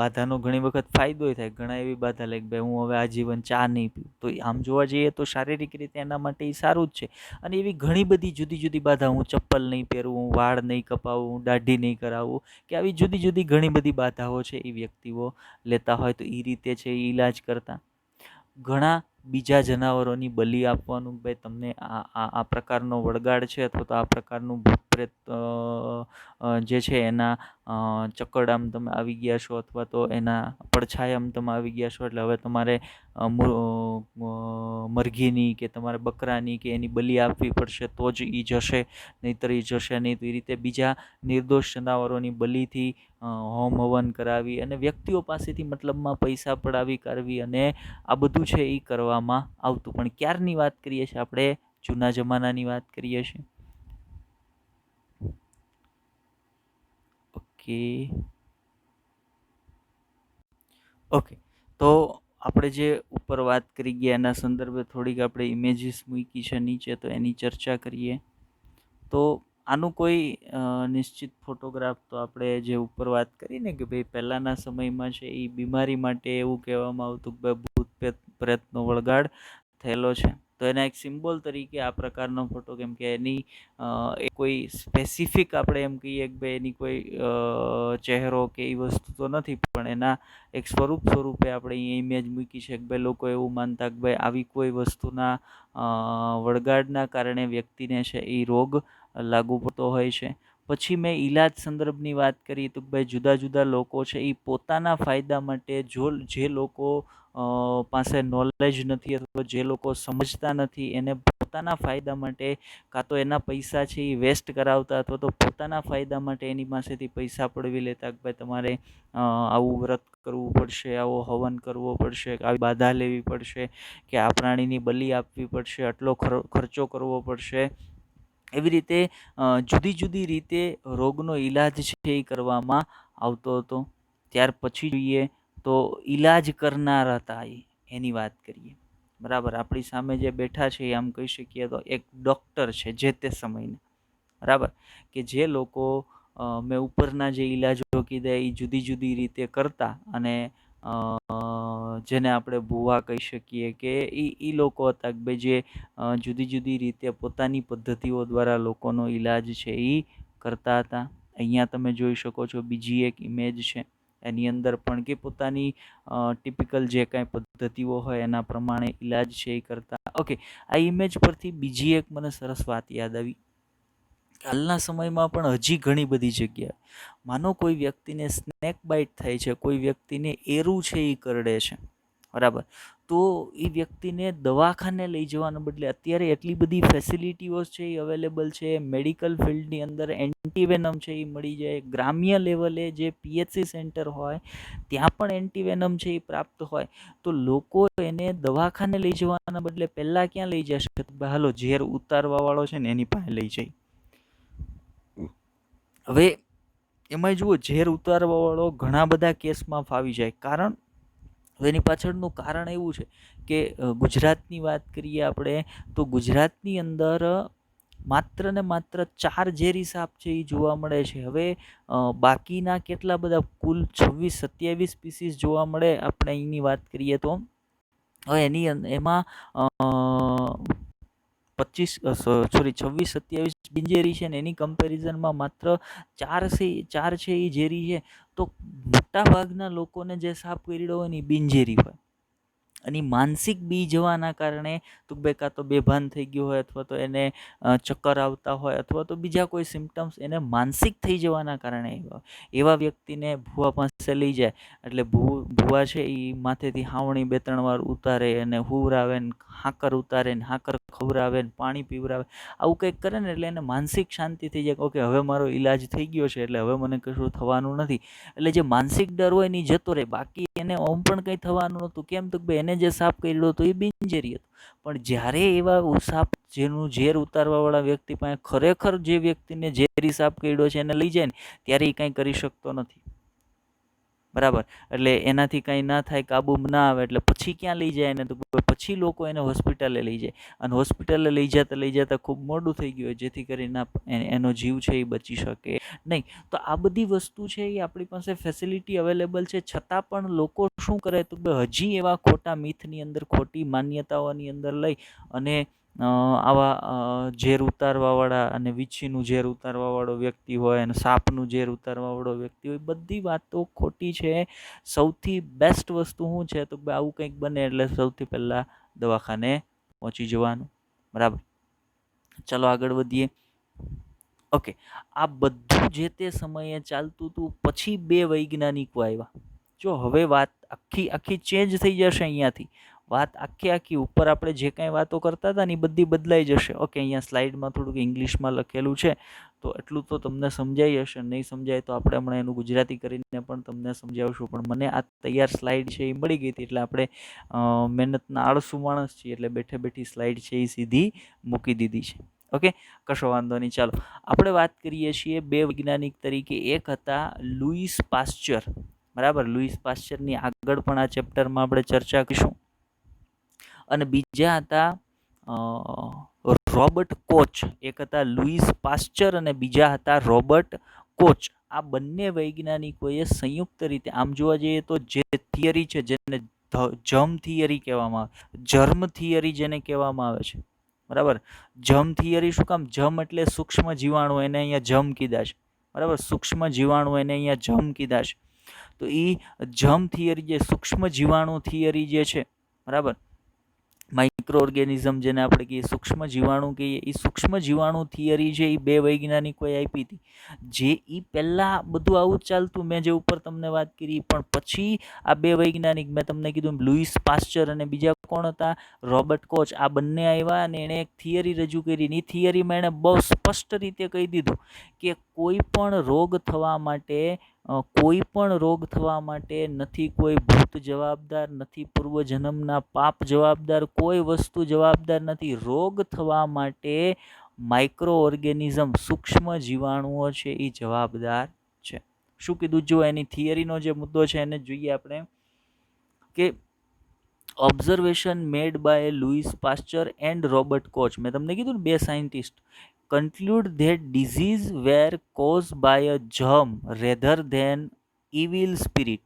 બાધાનો ઘણી વખત ફાયદો થાય. ઘણા એવી બાધા લે કે ભાઈ હું હવે આજીવન ચા નહીં પીવું. તો આમ જોવા જઈએ તો શારીરિક રીતે એના માટે એ સારું જ છે. અને એવી ઘણી બધી જુદી જુદી બાધા, હું ચપ્પલ નહીં પહેરવું, વાળ નહીં કપાવું, દાઢી નહીં કરાવવું, કે આવી જુદી જુદી ઘણી બધી બાધાઓ છે એ વ્યક્તિઓ લેતા હોય. તો એ રીતે છે એ ઈલાજ કરતા. ઘણા બીજા જનાવરોની બલિ આપવાનું, ભાઈ તમને આ પ્રકારનો વળગાડ છે અથવા તો આ પ્રકારનું ભૂત પ્રેત જે છે એના ચકરડામાં તમે આવી ગયા છો અથવા તો એના પડછાયામાં તમે આવી ગયા છો, એટલે હવે તમારે મરઘીની કે તમારે બકરાની કે એની બલિ આપવી પડશે તો જ એ જશે, નહીંતર એ જશે નહીં. તો એ રીતે બીજા નિર્દોષ જનાવરોની બલિથી હોમ હવન કરાવી અને વ્યક્તિઓ પાસેથી મતલબમાં પૈસા પડાવી કરવી, અને આ બધું છે એ કરવામાં આવતું. પણ ક્યારની વાત કરીએ છીએ આપણે? જૂના જમાનાની વાત કરીએ છીએ. ઓકે. તો આપણે જે ઉપર વાત કરી ગયા એના સંદર્ભે થોડીક આપણે ઇમેજીસ મૂકી છે નીચે, તો એની ચર્ચા કરીએ. તો આનું કોઈ નિશ્ચિત ફોટોગ્રાફ તો આપણે જે ઉપર વાત કરી ને કે ભાઈ પહેલાંના સમયમાં છે એ બીમારી માટે એવું કહેવામાં આવતું કે ભૂત પ્રેતનો વળગાડ થયેલો છે, તો એના એક સિમ્બોલ તરીકે આ પ્રકારનો ફોટો, કેમ કે એની એ કોઈ સ્પેસિફિક આપણે એમ કહીએ કે ભાઈ એની કોઈ ચહેરો કે એ વસ્તુ તો નથી, પણ એના એક સ્વરૂપે આપણે અહીંયા ઇમેજ મૂકી છે કે ભાઈ લોકો એવું માનતા કે ભાઈ આવી કોઈ વસ્તુના વળગાડના કારણે વ્યક્તિને છે એ રોગ લાગુ પડતો હોય છે. પછી મેં ઈલાજ સંદર્ભની વાત કરી તો ભાઈ જુદા જુદા લોકો છે એ પોતાના ફાયદા માટે જે લોકો પાસે નોલેજ નથી અથવા જે લોકો સમજતા નથી એને પોતાના ફાયદા માટે કાં તો એના પૈસા છે એ વેસ્ટ કરાવતા અથવા તો પોતાના ફાયદા માટે એની પાસેથી પૈસા પડવી લેતા કે ભાઈ તમારે આવું વ્રત કરવું પડશે, આવો હવન કરવો પડશે, આવી બાધા લેવી પડશે કે આ પ્રાણીની બલિ આપવી પડશે, આટલો ખર્ચો કરવો પડશે. એવી રીતે જુદી જુદી રીતે રોગનો ઈલાજ છે એ કરવામાં આવતો હતો. ત્યાર પછી જોઈએ તો ઈલાજ કરનાર હતા એની વાત કરીએ. બરાબર, આપણી સામે જે બેઠા છે આમ કહી શકીએ તો એક ડૉક્ટર છે જે તે સમયના. બરાબર, કે જે લોકો મેં ઉપરના જે ઈલાજો કીધા એ જુદી જુદી રીતે કરતા અને જેને આપણે ભુવા કહી શકીએ કે એ લોકો હતા કે ભાઈ જે જુદી જુદી રીતે પોતાની પદ્ધતિઓ દ્વારા લોકોનો ઈલાજ છે એ કરતા હતા. અહીંયા તમે જોઈ શકો છો બીજી એક ઇમેજ છે, એની અંદર પણ કે પોતાની ટિપિકલ જે કાંઈ પદ્ધતિઓ હોય એના પ્રમાણે ઈલાજ છે એ કરતા. ઓકે, આ ઇમેજ પરથી બીજી એક મને સરસ વાત યાદ આવી. હાલના સમયમાં પણ હજી ઘણી બધી જગ્યાએ માનો કોઈ વ્યક્તિને સ્નેક બાઇટ થાય છે, કોઈ વ્યક્તિને એરું છે એ કરડે છે, બરાબર, તો એ વ્યક્તિને દવાખાને લઈ જવાના બદલે અત્યારે એટલી બધી ફેસિલિટીઓ છે એ અવેલેબલ છે. મેડિકલ ફિલ્ડની અંદર એન્ટીવેનમ છે એ મળી જાય. ગ્રામ્ય લેવલે જે PHC સેન્ટર હોય ત્યાં પણ એન્ટીવેનમ છે એ પ્રાપ્ત હોય. તો લોકો એને દવાખાને લઈ જવાના બદલે પહેલાં ક્યાં લઈ જશે? હાલો ઝેર ઉતારવાવાળો છે ને એની પાસે લઈ જાય. હવે એમાં જુઓ, ઝેર ઉતારવાવાળો ઘણા બધા કેસમાં ફાવી જાય. કારણ એની પાછળનું કારણ એવું છે કે ગુજરાતની વાત કરીએ આપણે તો ગુજરાતની અંદર માત્ર ને માત્ર 4 ઝેરી સાપ છે એ જોવા મળે છે. હવે બાકીના કેટલા બધા કુલ 26-27 સ્પીસીસ જોવા મળે આપણે અહીંની વાત કરીએ તો. હવે એમાં 26-27 બિનઝેરી છે ને એની કમ્પેરિઝનમાં માત્ર 4 છે એ ઝેરી છે. તો મોટા ભાગના લોકોને જે સાપ કરડ્યો હોય ને એ બિનઝેરી હોય અને માનસિક બી જવાના કારણે તો કાં તો બેભાન થઈ ગયો હોય અથવા તો એને ચક્કર આવતા હોય અથવા તો બીજા કોઈ સિમ્ટમ્સ એને માનસિક થઈ જવાના કારણે એવા વ્યક્તિને ભુવા પાસે લઈ જાય. એટલે ભુવા છે એ માથેથી હાવણી 2-3 વાર ઉતારે અને હુવરાવે ને હાકર ઉતારે ને હાકર ખવરાવે ને પાણી પીવરાવે, આવું કંઈક કરે ને એટલે એને માનસિક શાંતિ થઈ જાય. ઓકે, હવે મારો ઈલાજ થઈ ગયો છે એટલે હવે મને કશું થવાનું નથી. એટલે જે માનસિક ડર હોય ને જતો રહે. બાકી એને ઓમ પણ કંઈ થવાનું નહોતું. કેમ? તો ભાઈ એને જે સાપ કરડ્યો હતો એ બિનઝેરી હતો. પણ જ્યારે એવા સાપ જેનું ઝેર ઉતારવાવાળા વ્યક્તિ પાસે ખરેખર જે વ્યક્તિને ઝેરી સાપ કરડ્યો છે એને લઈ જાય ને ત્યારે એ કંઈ કરી શકતો નથી. બરાબર, એટલે એનાથી કંઈ ના થાય, કાબૂમાં ના આવે એટલે પછી ક્યાં લઈ જાય એને? તો પછી લોકો એને હોસ્પિટલે લઈ જાય અને હોસ્પિટલે લઈ જતા ખૂબ મોડું થઈ ગયું હોય જેથી કરીને એનો જીવ છે એ બચી શકે નહીં. તો આ બધી વસ્તુ છે એ આપણી પાસે ફેસિલિટી અવેલેબલ છે, છતાં પણ લોકો શું કરે તો હજી એવા ખોટા મિથની અંદર, ખોટી માન્યતાઓની અંદર લઈ અને આવા ઝેર ઉતારવાવાળા અને વીછીનું ઝેર ઉતારવાવાળો વ્યક્તિ હોય અને સાપનું ઝેર ઉતારવાવાળો વ્યક્તિ હોય, બધી વાતો ખોટી છે. સૌથી બેસ્ટ વસ્તુ શું છે તો આવું કંઈક બને એટલે સૌથી પહેલાં દવાખાને પહોંચી જવાનું. બરાબર, ચલો આગળ વધીએ. ઓકે, આ બધું જે તે સમયે ચાલતું હતું. પછી 2 વૈજ્ઞાનિકો આવ્યા. જો હવે વાત આખી ચેન્જ થઈ જશે. અહીંયાથી વાત આખી ઉપર આપણે જે કાંઈ વાતો કરતા હતા ને એ બધી બદલાઈ જશે. ઓકે, અહીંયા સ્લાઇડમાં થોડુંક ઇંગ્લિશમાં લખેલું છે તો એટલું તો તમને સમજાઈ હશે. નહીં સમજાય તો આપણે હમણાં એનું ગુજરાતી કરીને પણ તમને સમજાવશું. પણ મને આ તૈયાર સ્લાઇડ છે એ મળી ગઈ હતી એટલે આપણે મહેનતના આળસુ માણસ છીએ એટલે બેઠી સ્લાઇડ છે એ સીધી મૂકી દીધી છે. ઓકે, કશો વાંધો નહીં. ચાલો આપણે વાત કરીએ છીએ 2 વૈજ્ઞાનિક તરીકે. એક હતા લુઈસ પાસ્ચર. બરાબર, લુઈસ પાસ્ચરની આગળ પણ આ ચેપ્ટરમાં આપણે ચર્ચા કરીશું. અને બીજા હતા રોબર્ટ કોચ. એક હતા લુઈસ પાસ્ચર અને બીજા હતા રોબર્ટ કોચ. આ બંને વૈજ્ઞાનિકોએ સંયુક્ત રીતે, આમ જોવા જઈએ તો જે થિયરી છે જેને જર્મ થિયરી કહેવામાં આવે, જર્મ થિયરી જેને કહેવામાં આવે છે, બરાબર. જર્મ થિયરી શું કામ? જર્મ એટલે સૂક્ષ્મ જીવાણુ, એને અહીંયા જર્મ કીધા છે. બરાબર, સૂક્ષ્મ જીવાણુ એને અહીંયા જર્મ કીધા છે. તો એ જર્મ થિયરી જે સૂક્ષ્મ જીવાણુ થિયરી જે છે, બરાબર, માઇક્રો ઓર્ગેનિઝમ જેને આપણે કહીએ, સૂક્ષ્મ જીવાણુ કહીએ, એ સૂક્ષ્મ જીવાણુ થિયરી છે એ 2 વૈજ્ઞાનિકોએ આપી હતી. જે એ પહેલાં બધું આવું જ ચાલતું, મેં જે ઉપર તમને વાત કરી, પણ પછી આ 2 વૈજ્ઞાનિક મેં તમને કીધું લુઈસ પાસ્ચર અને બીજા કોણ હતા, રોબર્ટ કોચ, આ બંને આવ્યા અને એણે એક થિયરી રજૂ કરી. એ થિયરીમાં એણે બહુ સ્પષ્ટ રીતે કહી દીધું કે કોઈ પણ રોગ થવા માટે નથી કોઈ ભૂત જવાબદાર, નથી પૂર્વજન્મના પાપ જવાબદાર, કોઈ વસ્તુ જવાબદાર નથી. રોગ થવા માટે માઇક્રો ઓર્ગેનિઝમ, સૂક્ષ્મ જીવાણુઓ છે એ જવાબદાર છે. શું કીધું? જો એની થિયરીનો જે મુદ્દો છે એને જોઈએ આપણે કે observation made by Louis Pasteur and Robert Koch, મેં તમને કીધું ને 2 scientist, conclude that disease were caused by a germ rather than evil spirit.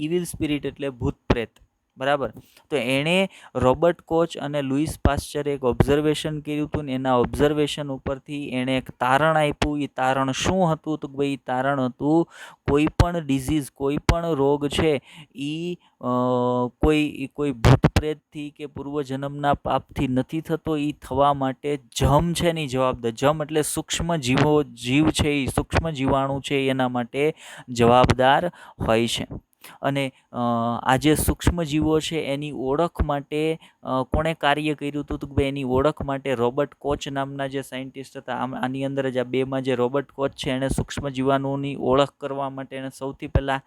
evil spirit એટલે ભૂત પ્રેત, બરાબર. તો એણે રોબર્ટ કોચ અને લુઈસ પાસ્ચરે એક ઓબ્ઝર્વેશન કર્યું હતું ને એના ઓબ્ઝર્વેશન ઉપરથી એણે એક તારણ આપ્યું. એ તારણ શું હતું? તો ભાઈ તારણ હતું કોઈ પણ ડિઝીઝ, કોઈ પણ રોગ છે એ કોઈ ભૂત પ્રેતથી કે પૂર્વજન્મના પાપથી નથી થતો. એ થવા માટે જમ છે ને જવાબદાર. જમ એટલે સૂક્ષ્મ જીવ છે, એ સૂક્ષ્મ જીવાણુ છે એના માટે જવાબદાર હોય છે. અને આ જે સૂક્ષ્મ જીવો છે એની ઓળખ માટે કોણે કાર્ય કર્યું હતું? તો ભાઈ એની ઓળખ માટે રોબર્ટ કોચ નામના જે સાયન્ટિસ્ટ હતા. આની અંદર જ આ 2માં જે રોબર્ટ કોચ છે એણે સૂક્ષ્મ જીવાણુઓની ઓળખ કરવા માટે એણે સૌથી પહેલાં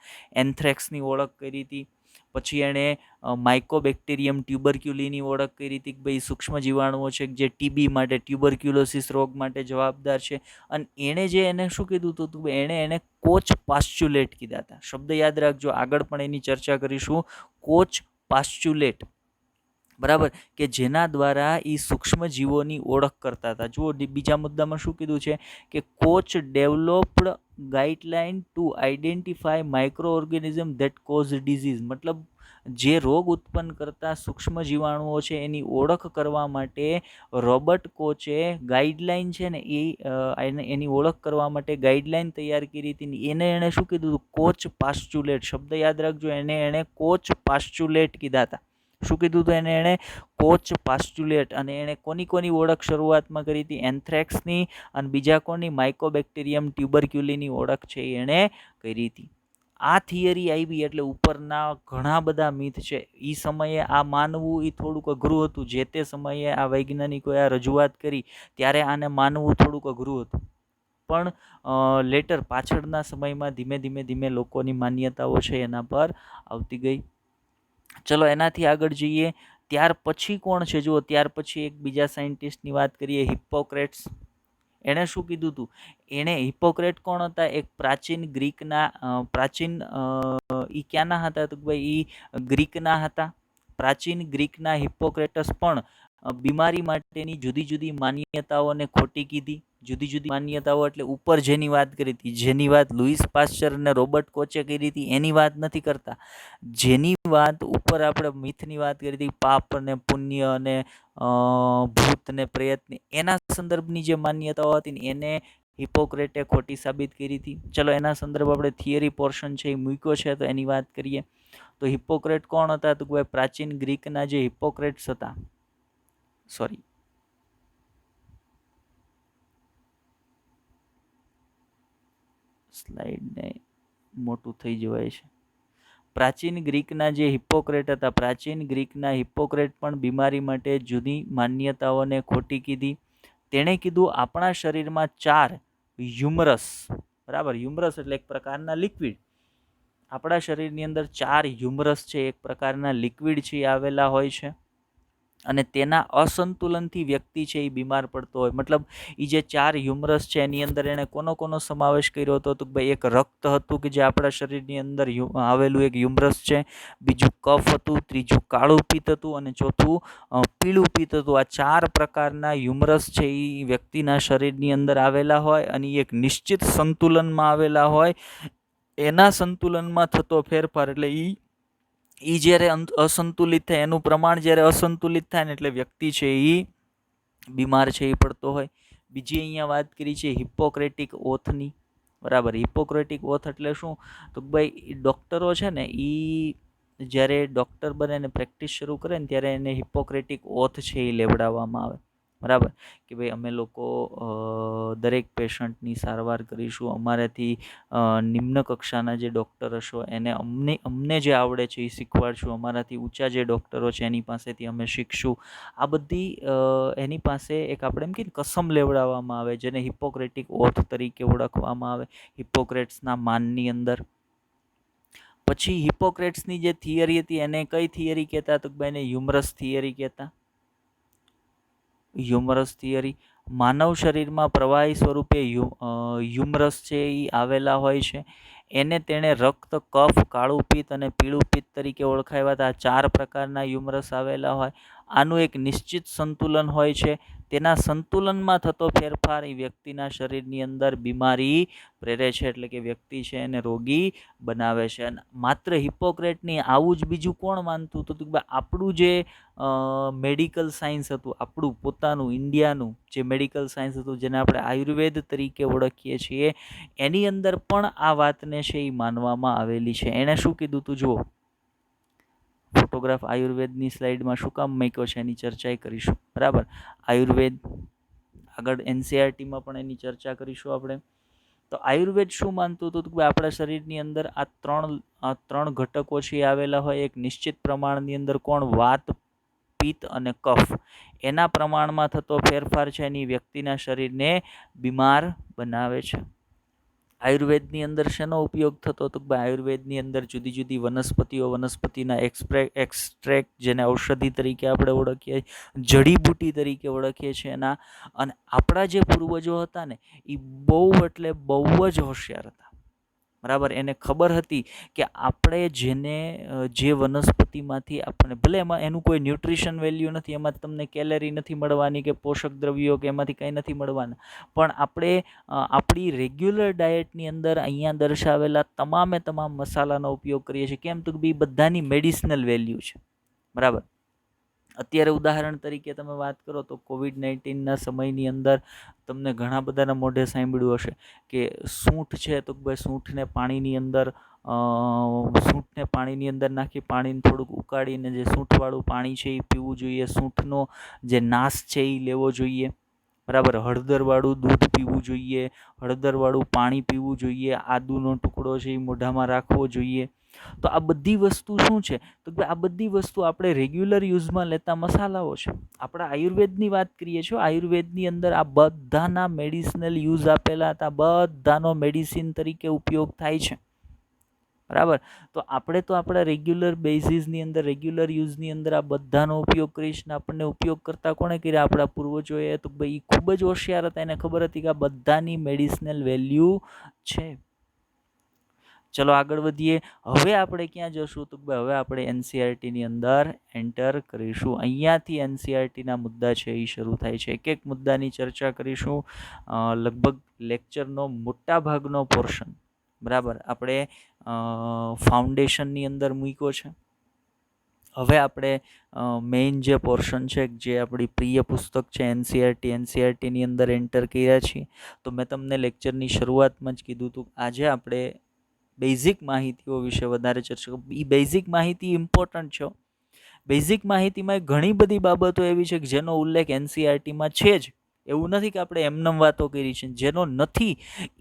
એન્થ્રેક્સની ઓળખ કરી હતી. પછી એણે માઇકોબેક્ટેરિયમ ટ્યુબરક્યુલીની ઓળખ કરી હતી કે ભાઈ સૂક્ષ્મ જીવાણુઓ છે જે ટીબી માટે, ટ્યુબરક્યુલોસિસ રોગ માટે જવાબદાર છે. અને એને શું કીધું હતું? એને કોચ પાસ્ચ્યુલેટ કીધા હતા. શબ્દ યાદ રાખજો, આગળ પણ એની ચર્ચા કરીશું. કોચ પાસ્ચ્યુલેટ, બરાબર, કે જેના દ્વારા એ સૂક્ષ્મ જીવોની ઓળખ કરતા હતા. જુઓ બીજા મુદ્દામાં શું કીધું છે કે coach developed guideline two identify micro organism that cause disease. મતલબ જે રોગ ઉત્પન્ન કરતા સૂક્ષ્મ જીવાણુઓ છે એની ઓળખ કરવા માટે રોબર્ટ કોચે ગાઈડલાઇન છે ને એની ઓળખ કરવા માટે ગાઈડલાઇન તૈયાર કરી હતી. એણે શું કીધું હતું? કોચ પાસ્ચ્યુલેટ. શબ્દ યાદ રાખજો, એણે કોચ પાસ્ચ્યુલેટ કીધા હતા. શું કીધું હતું? એણે કોચ પાસ્ચ્યુલેટ. અને એણે કોની ઓળખ શરૂઆતમાં કરી હતી? એન્થ્રેક્સની અને બીજા કોની? માઇકોબેક્ટેરિયમ ટ્યુબરક્યુલીની ઓળખ છે એણે કરી હતી. આ થિયરી આવી એટલે ઉપરના ઘણા બધા મિથ છે. એ સમયે આ માનવું એ થોડુંક અઘરું હતું. જે તે સમયે આ વૈજ્ઞાનિકોએ આ રજૂઆત કરી ત્યારે આને માનવું થોડુંક અઘરું હતું. પણ લેટર પાછળના સમયમાં ધીમે લોકોની માન્યતાઓ છે એના પર આવતી ગઈ. ચલો એનાથી આગળ જઈએ. ત્યાર પછી કોણ છે? જુઓ, ત્યાર પછી એક બીજા સાયન્ટિસ્ટની વાત કરીએ, હિપ્પોક્રેટ્સ. એણે શું કીધું હતું? હિપ્પોક્રેટ કોણ હતા? એક પ્રાચીન ગ્રીકના ઈ ક્યાંના હતા? તો ભાઈ ઈ ગ્રીકના હતા. પ્રાચીન ગ્રીકના હિપ્પોક્રેટસ પણ બીમારી માટેની જુદી માન્યતાઓને ખોટી કીધી. જુદી માન્યતાઓ એટલે ઉપર જેની વાત કરી હતી, જેની વાત લુઈસ પાસ્ચર અને રોબર્ટ કોચે કરી હતી એની વાત નથી કરતા. જેની વાત ઉપર આપણે મિથની વાત કરી હતી, પાપ અને પુણ્ય અને ભૂત ને પ્રેતની, એના સંદર્ભની જે માન્યતાઓ હતી ને એને હિપ્પોક્રેટે ખોટી સાબિત કરી હતી. ચલો એના સંદર્ભ આપણે થિયરી પોર્શન છે એ મૂક્યો છે તો એની વાત કરીએ. તો હિપ્પોક્રેટ કોણ હતા? તો ભાઈ પ્રાચીન ગ્રીકના જે હિપ્પોક્રેટ્સ હતા, સોરી સ્લાઇડને મોટું થઈ જવાય છે. પ્રાચીન ગ્રીકના જે હિપ્પોક્રેટ હતા, પ્રાચીન ગ્રીકના હિપ્પોક્રેટ પણ બીમારી માટે જુદી માન્યતાઓને ખોટી કીધી. તેણે કીધું આપણા શરીરમાં 4 હ્યુમરસ, બરાબર, હ્યુમરસ એટલે એક પ્રકારના લિક્વિડ. આપણા શરીરની અંદર 4 હ્યુમરસ છે, એક પ્રકારના લિક્વિડ છે, આવેલા હોય છે. અને તેના અસંતુલનથી વ્યક્તિ છે એ બીમાર પડતો હોય. મતલબ એ જે 4 હ્યુમરસ છે એની અંદર એણે કોનો સમાવેશ કર્યો હતો? તો ભાઈ એક રક્ત હતું કે જે આપણા શરીરની અંદર આવેલું એક હ્યુમરસ છે. બીજું કફ હતું, ત્રીજું કાળું પિત્ત હતું અને ચોથું પીળું પિત્ત હતું. આ 4 પ્રકારના હ્યુમરસ છે એ વ્યક્તિના શરીરની અંદર આવેલા હોય અને એક નિશ્ચિત સંતુલનમાં આવેલા હોય. એના સંતુલનમાં થતો ફેરફાર એટલે એ જ્યારે અસંતુલિત થાય, એનું પ્રમાણ જ્યારે અસંતુલિત થાય ને એટલે વ્યક્તિ છે એ બીમાર છે એ પડતો હોય. બીજી અહીંયા વાત કરી છે હિપ્પોક્રેટિક ઓથની, બરાબર. હિપ્પોક્રેટિક ઓથ એટલે શું? તો ભાઈ ડૉક્ટરો છે ને એ જ્યારે ડૉક્ટર બને ને પ્રેક્ટિસ શરૂ કરે ને ત્યારે એને હિપોક્રેટિક ઓથ છે એ લેવડાવવામાં આવે, બરાબર, કે ભાઈ અમે લોકો દરેક પેશન્ટની સારવાર કરીશું, અમારાથી નિમ્ન કક્ષાના જે ડૉક્ટર હશો એને અમને જે આવડે છે એ શીખવાડશું, અમારાથી ઊંચા જે ડૉક્ટરો છે એની પાસેથી અમે શીખશું. આ બધી એની પાસે એક આપણે એમ કે કસમ લેવડાવવામાં આવે, જેને હિપોક્રેટિક ઓથ તરીકે ઓળખવામાં આવે, હિપોક્રેટ્સના માનની અંદર. પછી હિપોક્રેટ્સની જે થિયરી હતી એને કઈ થિયરી કહેતા? તો એને હ્યુમરસ થિયરી કહેતા. હ્યુમરસ થિયરી, માનવ શરીરમાં પ્રવાહી સ્વરૂપે હ્યુમરસ છે એ આવેલા હોય છે. એને તેણે રક્ત, કફ, કાળું પિત્ત અને પીળું પિત્ત તરીકે ઓળખાવ્યા હતા. 4 પ્રકારના હ્યુમરસ આવેલા હોય. આનું એક નિશ્ચિત સંતુલન હોય છે. તેના સંતુલનમાં થતો ફેરફાર એ વ્યક્તિના શરીરની અંદર બીમારી પ્રેરે છે, એટલે કે વ્યક્તિ છે એને રોગી બનાવે છે. અને માત્ર હિપોક્રેટની આવું જ બીજું કોણ માનતું હતું? તો આપણું જે મેડિકલ સાયન્સ હતું, આપણું પોતાનું ઇન્ડિયાનું જે મેડિકલ સાયન્સ હતું, જેને આપણે આયુર્વેદ તરીકે ઓળખીએ છીએ, એની અંદર પણ આ વાતને છે એ માનવામાં આવેલી છે. એણે શું કીધું તું જુઓ, ફોટોગ્રાફ આયુર્વેદની સ્લાઇડમાં શું કામ મૂક્યો છે એની ચર્ચા કરીશું, બરાબર. આયુર્વેદ આગળ એનસીઆરટીમાં પણ એની ચર્ચા કરીશું આપણે. તો આયુર્વેદ શું માનતું હતું કે આપણા શરીરની અંદર આ ત્રણ ઘટકો છે આવેલા હોય. એક નિશ્ચિત પ્રમાણની અંદર કોણ? વાત, પિત્ત અને કફ. એના પ્રમાણમાં થતો ફેરફાર છે એની વ્યક્તિના શરીરને બીમાર બનાવે છે. આયુર્વેદની અંદર શેનો ઉપયોગ થતો હતો? આયુર્વેદની અંદર જુદી જુદી વનસ્પતિઓ, વનસ્પતિના એક્સટ્રેક્ટ, જેને ઔષધિ તરીકે આપણે ઓળખીએ, જડીબુટી તરીકે ઓળખીએ છીએ એના. અને આપણા જે પૂર્વજો હતા ને એ બહુ એટલે બહુ જ હોશિયાર હતા, બરાબર. એને ખબર હતી કે આપણે જે વનસ્પતિમાંથી આપણને, ભલે એમાં એનું કોઈ ન્યુટ્રિશન વેલ્યુ નથી, એમાં તમને કેલરી નથી મળવાની કે પોષક દ્રવ્યો કે એમાંથી કંઈ નથી મળવાના, પણ આપણે આપણી રેગ્યુલર ડાયટની અંદર અહીંયા દર્શાવેલા તમામે તમામ મસાલાનો ઉપયોગ કરીએ છીએ. કેમ? તો કે બધાની મેડિસિનલ વેલ્યુ છે, બરાબર. અત્યારે ઉદાહરણ તરીકે તમે વાત કરો તો COVID-19ના સમયની અંદર તમને ઘણા બધાના મોઢે સાંભળ્યું હશે કે સૂંઠ છે, તો ભાઈ સૂંઠને પાણીની અંદર નાખી, પાણીને થોડુંક ઉકાળીને જે સૂંઠવાળું પાણી છે એ પીવું જોઈએ. સૂંઠનો જે નાશ છે એ લેવો જોઈએ, બરાબર. હળદરવાળું દૂધ પીવું જોઈએ, હળદરવાળું પાણી પીવું જોઈએ, આદુનો ટુકડો છે એ મોઢામાં રાખવો જોઈએ. તો આ બધી વસ્તુ શું છે? તો આ બધી વસ્તુ આપણે રેગ્યુલર યુઝમાં લેતા મસાલાઓ છે. આપણે આયુર્વેદની વાત કરીએ છીએ, આયુર્વેદની અંદર આ બધાના મેડિસિનલ યુઝ આપેલા હતા, બધાનો મેડિસિન તરીકે ઉપયોગ થાય છે, બરાબર. તો આપણે તો આપણા રેગ્યુલર બેઝિસની અંદર, રેગ્યુલર યુઝની અંદર આ બધાનો ઉપયોગ કરીશું. આપણને ઉપયોગ કરતા કોણે કર્યા? આપણા પૂર્વજોએ. તો ભાઈ ખૂબ જ હોશિયાર હતા, એને ખબર હતી કે આ બધાની મેડિસિનલ વેલ્યુ છે. ચલો આગળ વધીએ. હવે આપણે ક્યાં જશું? તો હવે આપણે એનસીઆરટીની અંદર એન્ટર કરીશું. અહીંયાથી એનસીઆરટીના મુદ્દા છે એ શરૂ થાય છે. એક એક મુદ્દાની ચર્ચા કરીશું. લગભગ લેક્ચરનો મોટા ભાગનો પોર્શન, બરાબર, આપણે ફાઉન્ડેશનની અંદર મૂક્યો છે. હવે આપણે મેઇન જે પોર્શન છે, જે આપણી પ્રિય પુસ્તક છે એનસીઆરટીની અંદર એન્ટર કર્યા છીએ. તો મેં તમને લેક્ચરની શરૂઆતમાં જ કીધું હતું, આજે આપણે બેઝિક માહિતીઓ વિશે વધારે ચર્ચા. એ બેઝિક માહિતી ઇમ્પોર્ટન્ટ છે. બેઝિક માહિતીમાં ઘણી બધી બાબતો એવી છે કે જેનો ઉલ્લેખ એનસીઆરટીમાં છે જ. એવું નથી કે આપણે એમનેમ વાતો કરી છે. જેનો નથી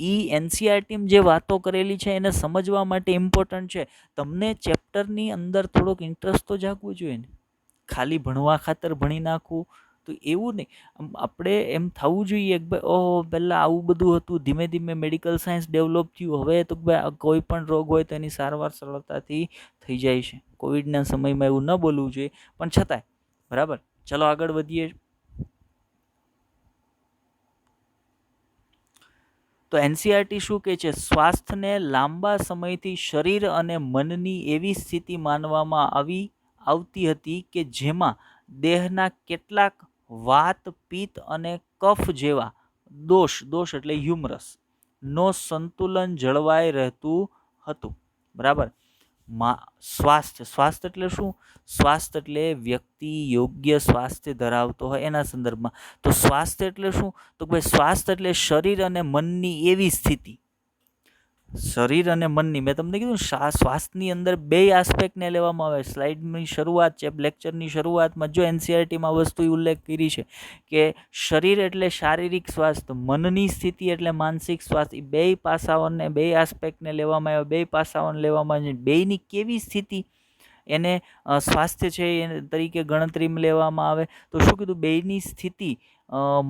એ એનસીઆરટીમાં જે વાતો કરેલી છે એને સમજવા માટે ઇમ્પોર્ટન્ટ છે. તમને ચેપ્ટરની અંદર થોડોક ઇન્ટરેસ્ટ તો જાગવું જોઈએ ને. ખાલી ભણવા ખાતર ભણી નાખવું તો એવું નહીં. આપણે એમ થવું જોઈએ કે ભાઈ ઓહો, પહેલાં આવું બધું હતું, ધીમે ધીમે મેડિકલ સાયન્સ ડેવલપ થયું, હવે તો ભાઈ કોઈ પણ રોગ હોય તો એની સારવાર સરળતાથી થઈ જાય છે. કોવિડના સમયમાં એવું ન બોલવું જોઈએ, પણ છતાંય, બરાબર. ચલો આગળ વધીએ. તો એનસીઆરટી શું કહે છે? સ્વાસ્થ્યને લાંબા સમયથી શરીર અને મનની એવી સ્થિતિ માનવામાં આવતી હતી કે જેમાં દેહના કેટલાક વાત, પિત્ત અને કફ જેવા દોષ એટલે હ્યુમરસ નો સંતુલન જળવાઈ રહેતું હતું, બરાબર. સ્વાસ્થ્ય એટલે શું? સ્વાસ્થ્ય એટલે વ્યક્તિ યોગ્ય સ્વાસ્થ્ય ધરાવતો હોય એના સંદર્ભમાં. તો સ્વાસ્થ્ય એટલે શું? તો ભાઈ સ્વાસ્થ્ય એટલે શરીર અને મનની એવી સ્થિતિ. શરીર અને મનની, મેં તમને કીધું શ્વાસની અંદર બે આસ્પેક્ટને લેવામાં આવે. સ્લાઇડની શરૂઆત છે, લેક્ચરની શરૂઆતમાં જો એનસીઆરટીમાં વસ્તુ ઉલ્લેખ કરી છે કે શરીર એટલે શારીરિક સ્વાસ્થ્ય, મનની સ્થિતિ એટલે માનસિક સ્વાસ્થ્ય. બે પાસાઓને, બે આસ્પેક્ટને લેવામાં આવે, બે પાસાઓને લેવામાં આવે. બેયની કેવી સ્થિતિ એને સ્વાસ્થ્ય છે એ તરીકે ગણતરીમાં લેવામાં આવે. તો શું કીધું, બેયની સ્થિતિ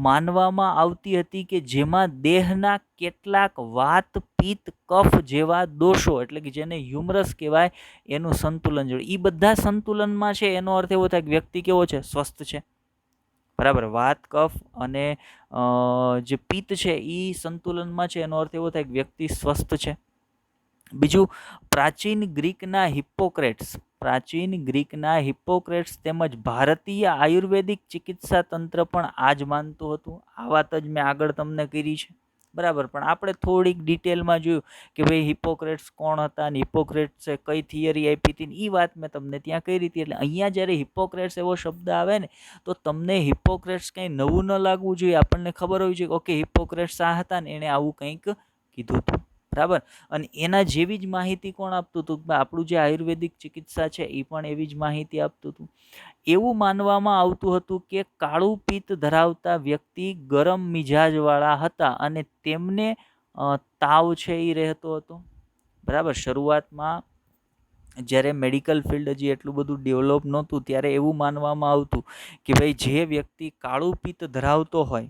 માનવામાં આવતી હતી કે જેમાં દેહના કેટલાક વાત, પિત્ત, કફ જેવા દોષો, એટલે કે જેને હ્યુમરસ કહેવાય, એનું સંતુલન જોડે. એ બધા સંતુલનમાં છે. એનો અર્થ એવો થાય કે વ્યક્તિ કેવો છે, સ્વસ્થ છે. બરાબર. વાત, કફ અને જે પિત્ત છે એ સંતુલનમાં છે. એનો અર્થ એવો થાય કે વ્યક્તિ સ્વસ્થ છે. બીજું, પ્રાચીન ગ્રીકના હિપ્પોક્રેટ્સ તેમજ ભારતીય આયુર્વેદિક ચિકિત્સા તંત્ર પણ આ જ માનતું હતું. આ વાત જ મેં આગળ તમને કરી છે. બરાબર. પણ આપણે થોડીક ડિટેલમાં જોયું કે ભાઈ હિપ્પોક્રેટ્સ કોણ હતા અને હિપ્પોક્રેટ્સે કઈ થિયરી આપી હતી, એ વાત મેં તમને ત્યાં કરી હતી. એટલે અહીંયા જ્યારે હિપ્પોક્રેટ્સ એવો શબ્દ આવે ને, તો તમને હિપ્પોક્રેટ્સ કંઈ નવું ન લાગવું જોઈએ. આપણને ખબર હોવી જોઈએ કે ઓકે, હિપ્પોક્રેટ્સ આ હતા ને એણે આવું કંઈક કીધું હતું. બરાબર. અને એના જેવી જ માહિતી કોણ આપતું હતું? આપણું જે આયુર્વેદિક ચિકિત્સા છે એ પણ એવી જ માહિતી આપતું હતું. એવું માનવામાં આવતું હતું કે કાળું પિત્ત ધરાવતા વ્યક્તિ ગરમ મિજાજવાળા હતા અને તેમને તાવ છે એ રહેતો હતો. બરાબર. શરૂઆતમાં જ્યારે મેડિકલ ફિલ્ડ હજી એટલું બધું ડેવલપ નહોતું ત્યારે એવું માનવામાં આવતું કે ભાઈ જે વ્યક્તિ કાળું પિત્ત ધરાવતો હોય,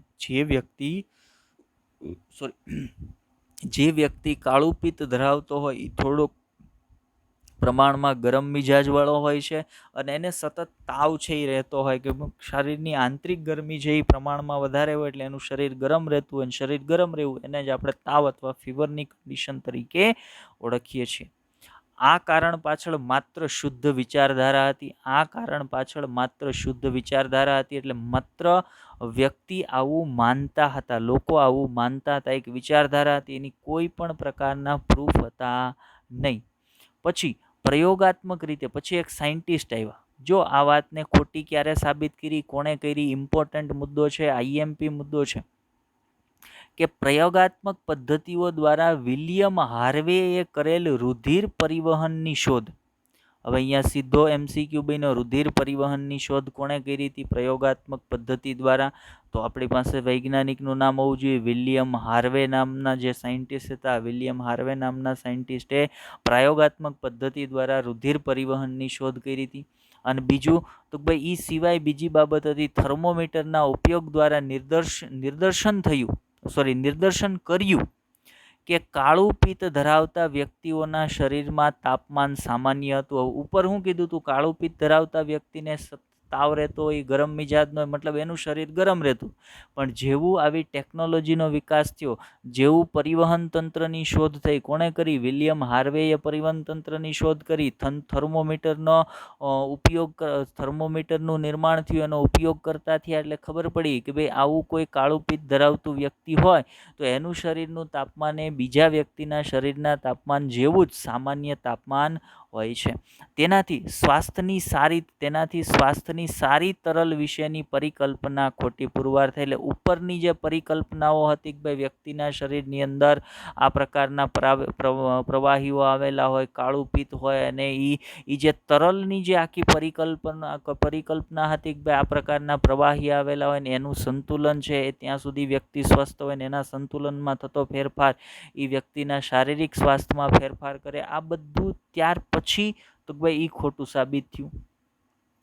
જે વ્યક્તિ કાળું પિત્ત ધરાવતો હોય એ થોડોક પ્રમાણમાં ગરમ મિજાજવાળો હોય છે અને એને સતત તાવ છે એ રહેતો હોય, કે શરીરની આંતરિક ગરમી છે એ પ્રમાણમાં વધારે હોય, એટલે એનું શરીર ગરમ રહેતું હોય. શરીર ગરમ રહેવું એને જ આપણે તાવ અથવા ફીવરની કન્ડિશન તરીકે ઓળખીએ છીએ. આ કારણ પાછળ માત્ર શુદ્ધ વિચારધારા હતી. એટલે માત્ર વ્યક્તિ આવું માનતા હતા, લોકો આવું માનતા હતા. એક વિચારધારા હતી, એની કોઈ પણ પ્રકારના પ્રૂફ હતા નહીં. પછી પ્રયોગાત્મક રીતે પછી એક સાયન્ટિસ્ટ આવ્યા. જો આ વાતને ખોટી ક્યારે સાબિત કરી, કોણે કરી, ઇમ્પોર્ટન્ટ મુદ્દો છે, આઈએમપી મુદ્દો છે કે પ્રયોગાત્મક પદ્ધતિઓ દ્વારા વિલિયમ હાર્વેએ કરેલ રુધિર પરિવહનની શોધ. હવે અહીંયા સીધો એમસીક્યુ બન્યો, રુધિર પરિવહનની શોધ કોણે કરી હતી? પ્રયોગાત્મક પદ્ધતિ દ્વારા. તો આપણી પાસે વૈજ્ઞાનિકનું નામ હોવું જોઈએ. વિલિયમ હાર્વે નામના જે સાયન્ટિસ્ટ હતા, વિલિયમ હાર્વે નામના સાયન્ટિસ્ટે પ્રયોગાત્મક પદ્ધતિ દ્વારા રુધિર પરિવહનની શોધ કરી હતી. અને બીજું તો ભાઈ એ સિવાય બીજી બાબત હતી, થર્મોમીટરના ઉપયોગ દ્વારા નિદર્શન કર્યું કે કાળું પિત્ત ધરાવતા વ્યક્તિઓના શરીરમાં તાપમાન સામાન્ય હતું. ઉપર હું કીધું હતું, કાળું પિત્ત ધરાવતા વ્યક્તિને તાવ રહેતો હોય, ગરમ મિજાજનો હોય, મતલબ એનું શરીર ગરમ રહેતું. પણ જેવું આવી ટેકનોલોજીનો વિકાસ થયો, જેવું પરિવહન તંત્રની શોધ થઈ, કોણે કરી? વિલિયમ હાર્વેએ પરિવહન તંત્રની શોધ કરી. થર્મોમીટરનું નિર્માણ થયું, એનો ઉપયોગ કરતા થયા, એટલે ખબર પડી કે ભાઈ આવું કોઈ કાળું પિત્ત ધરાવતું વ્યક્તિ હોય તો એનું શરીરનું તાપમાન એ બીજા વ્યક્તિના શરીરના તાપમાન જેવું જ સામાન્ય તાપમાન હોય છે. તેનાથી સ્વાસ્થ્યની સારી તરલ વિશેની પરિકલ્પના ખોટી પુરવાર થઈ. એટલે ઉપરની જે પરિકલ્પનાઓ હતી કે ભાઈ વ્યક્તિના શરીરની અંદર આ પ્રકારના પ્રવાહીઓ આવેલા હોય, કાળું પિત્ત હોય, અને એ જે તરલની જે આખી પરિકલ્પના હતી કે ભાઈ આ પ્રકારના પ્રવાહી આવેલા હોય ને એનું સંતુલન છે એ ત્યાં સુધી વ્યક્તિ સ્વસ્થ હોય ને એના સંતુલનમાં થતો ફેરફાર એ વ્યક્તિના શારીરિક સ્વાસ્થ્યમાં ફેરફાર કરે. આ બધું ત્યાર પછી તો ભાઈ એ ખોટું સાબિત થયું.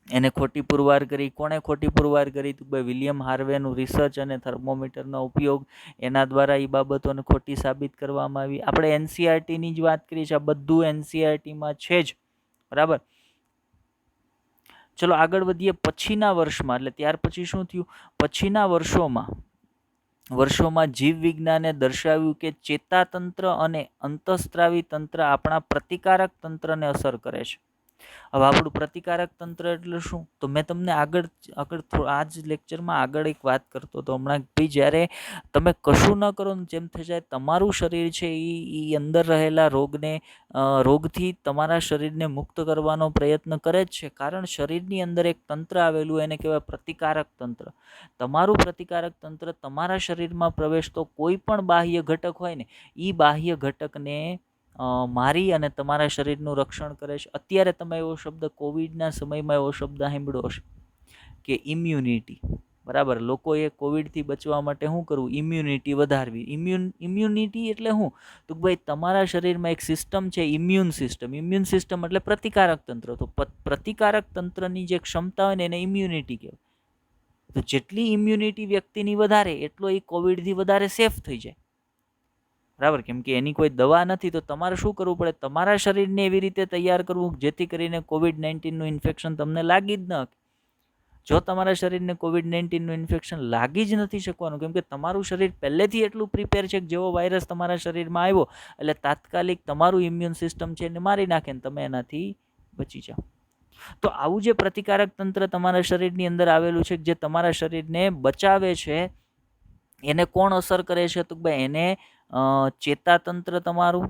એને ખોટી પુરવાર કરી. કોણે ખોટી પુરવાર કરી? તો ભાઈ વિલિયમ હાર્વેનું રિસર્ચ અને થર્મોમીટરનો ઉપયોગ, એના દ્વારા એ બાબતોને ખોટી સાબિત કરવામાં આવી. આપણે એનસીઆરટીની જ વાત કરીએ છીએ, આ બધું એનસીઆરટીમાં છે જ. બરાબર. ચલો આગળ વધીએ પછીના વર્ષમાં. એટલે ત્યાર પછી શું થયું? પછીના વર્ષોમાં જીવ વિજ્ઞાને દર્શાવ્યું કે ચેતાતંત્ર અને અંતઃસ્ત્રાવી તંત્ર આપણા પ્રતિકારક તંત્રને અસર કરે છે. હવે આપણું પ્રતિકારક તંત્ર એટલે શું? તો મેં તમને આગળ આ જ લેક્ચરમાં આગળ એક વાત કરતો હતો હમણાં, ભાઈ જ્યારે તમે કશું ન કરો ને જેમ થઈ જાય, તમારું શરીર છે એ અંદર રહેલા રોગથી તમારા શરીરને મુક્ત કરવાનો પ્રયત્ન કરે જ છે. કારણ શરીરની અંદર એક તંત્ર આવેલું, એને કહેવાય પ્રતિકારક તંત્ર. તમારું પ્રતિકારક તંત્ર તમારા શરીરમાં પ્રવેશતો કોઈ પણ બાહ્ય ઘટક હોય ને, એ બાહ્ય ઘટકને મારી અને તમારા શરીરનું રક્ષણ કરે છે. અત્યારે તમે એવો શબ્દ કોવિડના સમયમાં એવો શબ્દ સાંભળ્યો હશે કે ઇમ્યુનિટી. બરાબર, લોકોએ કોવિડથી બચવા માટે શું કરવું? ઇમ્યુનિટી વધારવી. ઇમ્યુનિટી એટલે શું? તો ભાઈ તમારા શરીરમાં એક સિસ્ટમ છે, ઇમ્યુન સિસ્ટમ. ઇમ્યુન સિસ્ટમ એટલે પ્રતિકારક તંત્ર. તો પ્રતિકારક તંત્રની જે ક્ષમતા હોય ને એને ઇમ્યુનિટી કહેવાય. તો જેટલી ઇમ્યુનિટી વ્યક્તિની વધારે, એટલો એ કોવિડથી વધારે સેફ થઈ જાય. બરાબર, કેમ કે એની કોઈ દવા નથી. તો તમારે શું કરવું પડે? તમારા શરીરને એવી રીતે તૈયાર કરવું જેથી કરીને COVID-19નું ઇન્ફેક્શન તમને લાગી જ ન શકે. જો તમારા શરીરને COVID-19નું ઇન્ફેક્શન લાગી જ નથી શકવાનું, કેમ કે તમારું શરીર પહેલેથી એટલું પ્રિપેર છે કે જેવો વાયરસ તમારા શરીરમાં આવ્યો એટલે તાત્કાલિક તમારું ઇમ્યુન સિસ્ટમ છે એને મારી નાખે ને તમે એનાથી બચી જાઓ. તો આવું જે પ્રતિકારક તંત્ર તમારા શરીરની અંદર આવેલું છે, જે તમારા શરીરને બચાવે છે, એને કોણ અસર કરે છે? તો ભાઈ એને ચેતાતંત્ર તમારું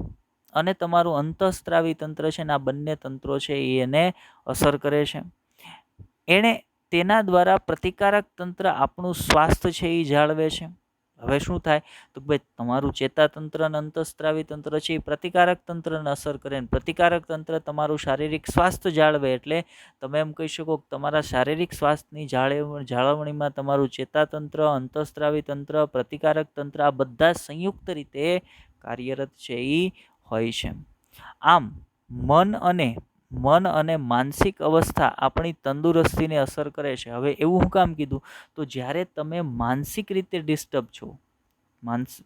અને તમારું અંતઃસ્ત્રાવી તંત્ર છે ને, આ બંને તંત્રો છે એને અસર કરે છે. તેના દ્વારા પ્રતિકારક તંત્ર આપણું સ્વાસ્થ્ય છે એ જાળવે છે. હવે શું થાય? તો ભાઈ તમારું ચેતાતંત્ર અને અંતઃસ્ત્રાવી તંત્ર છે એ પ્રતિકારક તંત્રને અસર કરે, ને પ્રતિકારક તંત્ર તમારું શારીરિક સ્વાસ્થ્ય જાળવે. એટલે તમે એમ કહી શકો કે તમારા શારીરિક સ્વાસ્થ્યની જાળવણીમાં તમારું ચેતાતંત્ર, અંતઃસ્ત્રાવી તંત્ર, પ્રતિકારક તંત્ર આ બધા સંયુક્ત રીતે કાર્યરત છે એ હોય છે. આમ મન અને માનસિક અવસ્થા આપણી તંદુરસ્તીને અસર કરે છે. હવે એવું હું કામ કીધું? તો જ્યારે તમે માનસિક રીતે ડિસ્ટર્બ છો,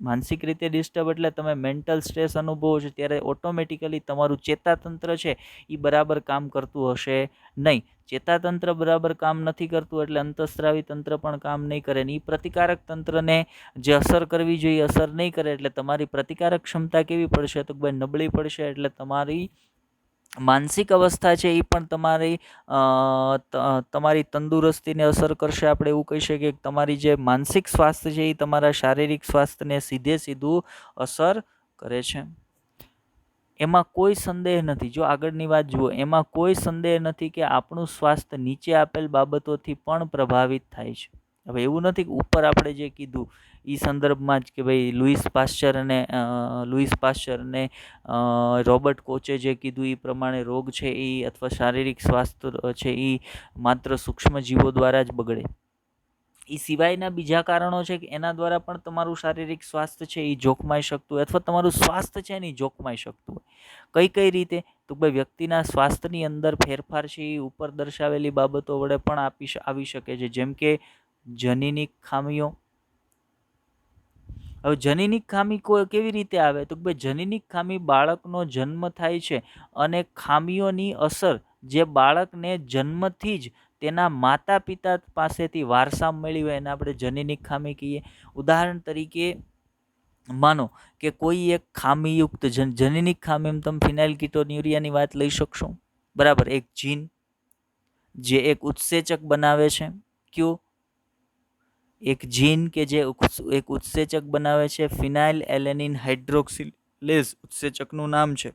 માનસિક રીતે ડિસ્ટર્બ એટલે તમે મેન્ટલ સ્ટ્રેસ અનુભવો છો, ત્યારે ઓટોમેટિકલી તમારું ચેતાતંત્ર છે એ બરાબર કામ કરતું હશે નહીં. ચેતાતંત્ર બરાબર કામ નથી કરતું એટલે અંતઃસ્ત્રાવી તંત્ર પણ કામ નહીં કરે ને, એ પ્રતિકારક તંત્રને જે અસર કરવી જોઈએ અસર નહીં કરે. એટલે તમારી પ્રતિકારક ક્ષમતા કેવી પડશે? તો ભાઈ નબળી પડશે. એટલે તમારી માનસિક અવસ્થા છે એ પણ તમારી તંદુરસ્તીને અસર કરશે. આપણે એવું કહી શકીએ કે તમારી જે માનસિક સ્વાસ્થ્ય છે એ તમારા શારીરિક સ્વાસ્થ્યને સીધું અસર કરે છે. એમાં કોઈ સંદેહ નથી, જો આગળની વાત જુઓ, એમાં કોઈ સંદેહ નથી કે આપણું સ્વાસ્થ્ય નીચે આપેલ બાબતોથી પણ પ્રભાવિત થાય છે. હવે એવું નથી કે ઉપર આપણે જે કીધું એ સંદર્ભમાં જ કે ભાઈ લુઈસ પાશ્ચર અને રોબર્ટ કોચે જે કીધું એ પ્રમાણે રોગ છે એ અથવા શારીરિક સ્વાસ્થ્ય છે એ માત્ર સૂક્ષ્મજીવો દ્વારા જ બગડે. એ સિવાયના બીજા કારણો છે કે એના દ્વારા પણ તમારું શારીરિક સ્વાસ્થ્ય છે એ જોખમાઈ શકતું હોય, અથવા તમારું સ્વાસ્થ્ય છે ને એ જોખમાઈ શકતું હોય. કઈ રીતે? તો ભાઈ વ્યક્તિના સ્વાસ્થ્યની અંદર ફેરફાર છે એ ઉપર દર્શાવેલી બાબતો વડે પણ આવી શકે છે, જેમ કે જનીનિક ખામીઓ. હવે જનીનિક ખામી કેવી રીતે આવે? તો ભાઈ જનીનિક ખામી બાળકનો જન્મ થાય છે અને ખામીઓની અસર જે બાળકને જન્મથી જ તેના માતા પિતા પાસેથી વારસામાં મળી હોય એને આપણે જનીનિક ખામી કહીએ. ઉદાહરણ તરીકે માનો કે કોઈ એક ખામીયુક્ત જનીનિક ખામી, તમે ફિનાઇલકીટોન્યુરિયાની વાત લઈ શકશો. બરાબર, એક જીન જે એક ઉત્સેચક બનાવે છે. કયું? એક જીન કે જે એક ઉત્સેચક બનાવે છે, ફિનાઇલ એલેનિન હાઇડ્રોક્સિલેઝ ઉત્સેચકનું નામ છે.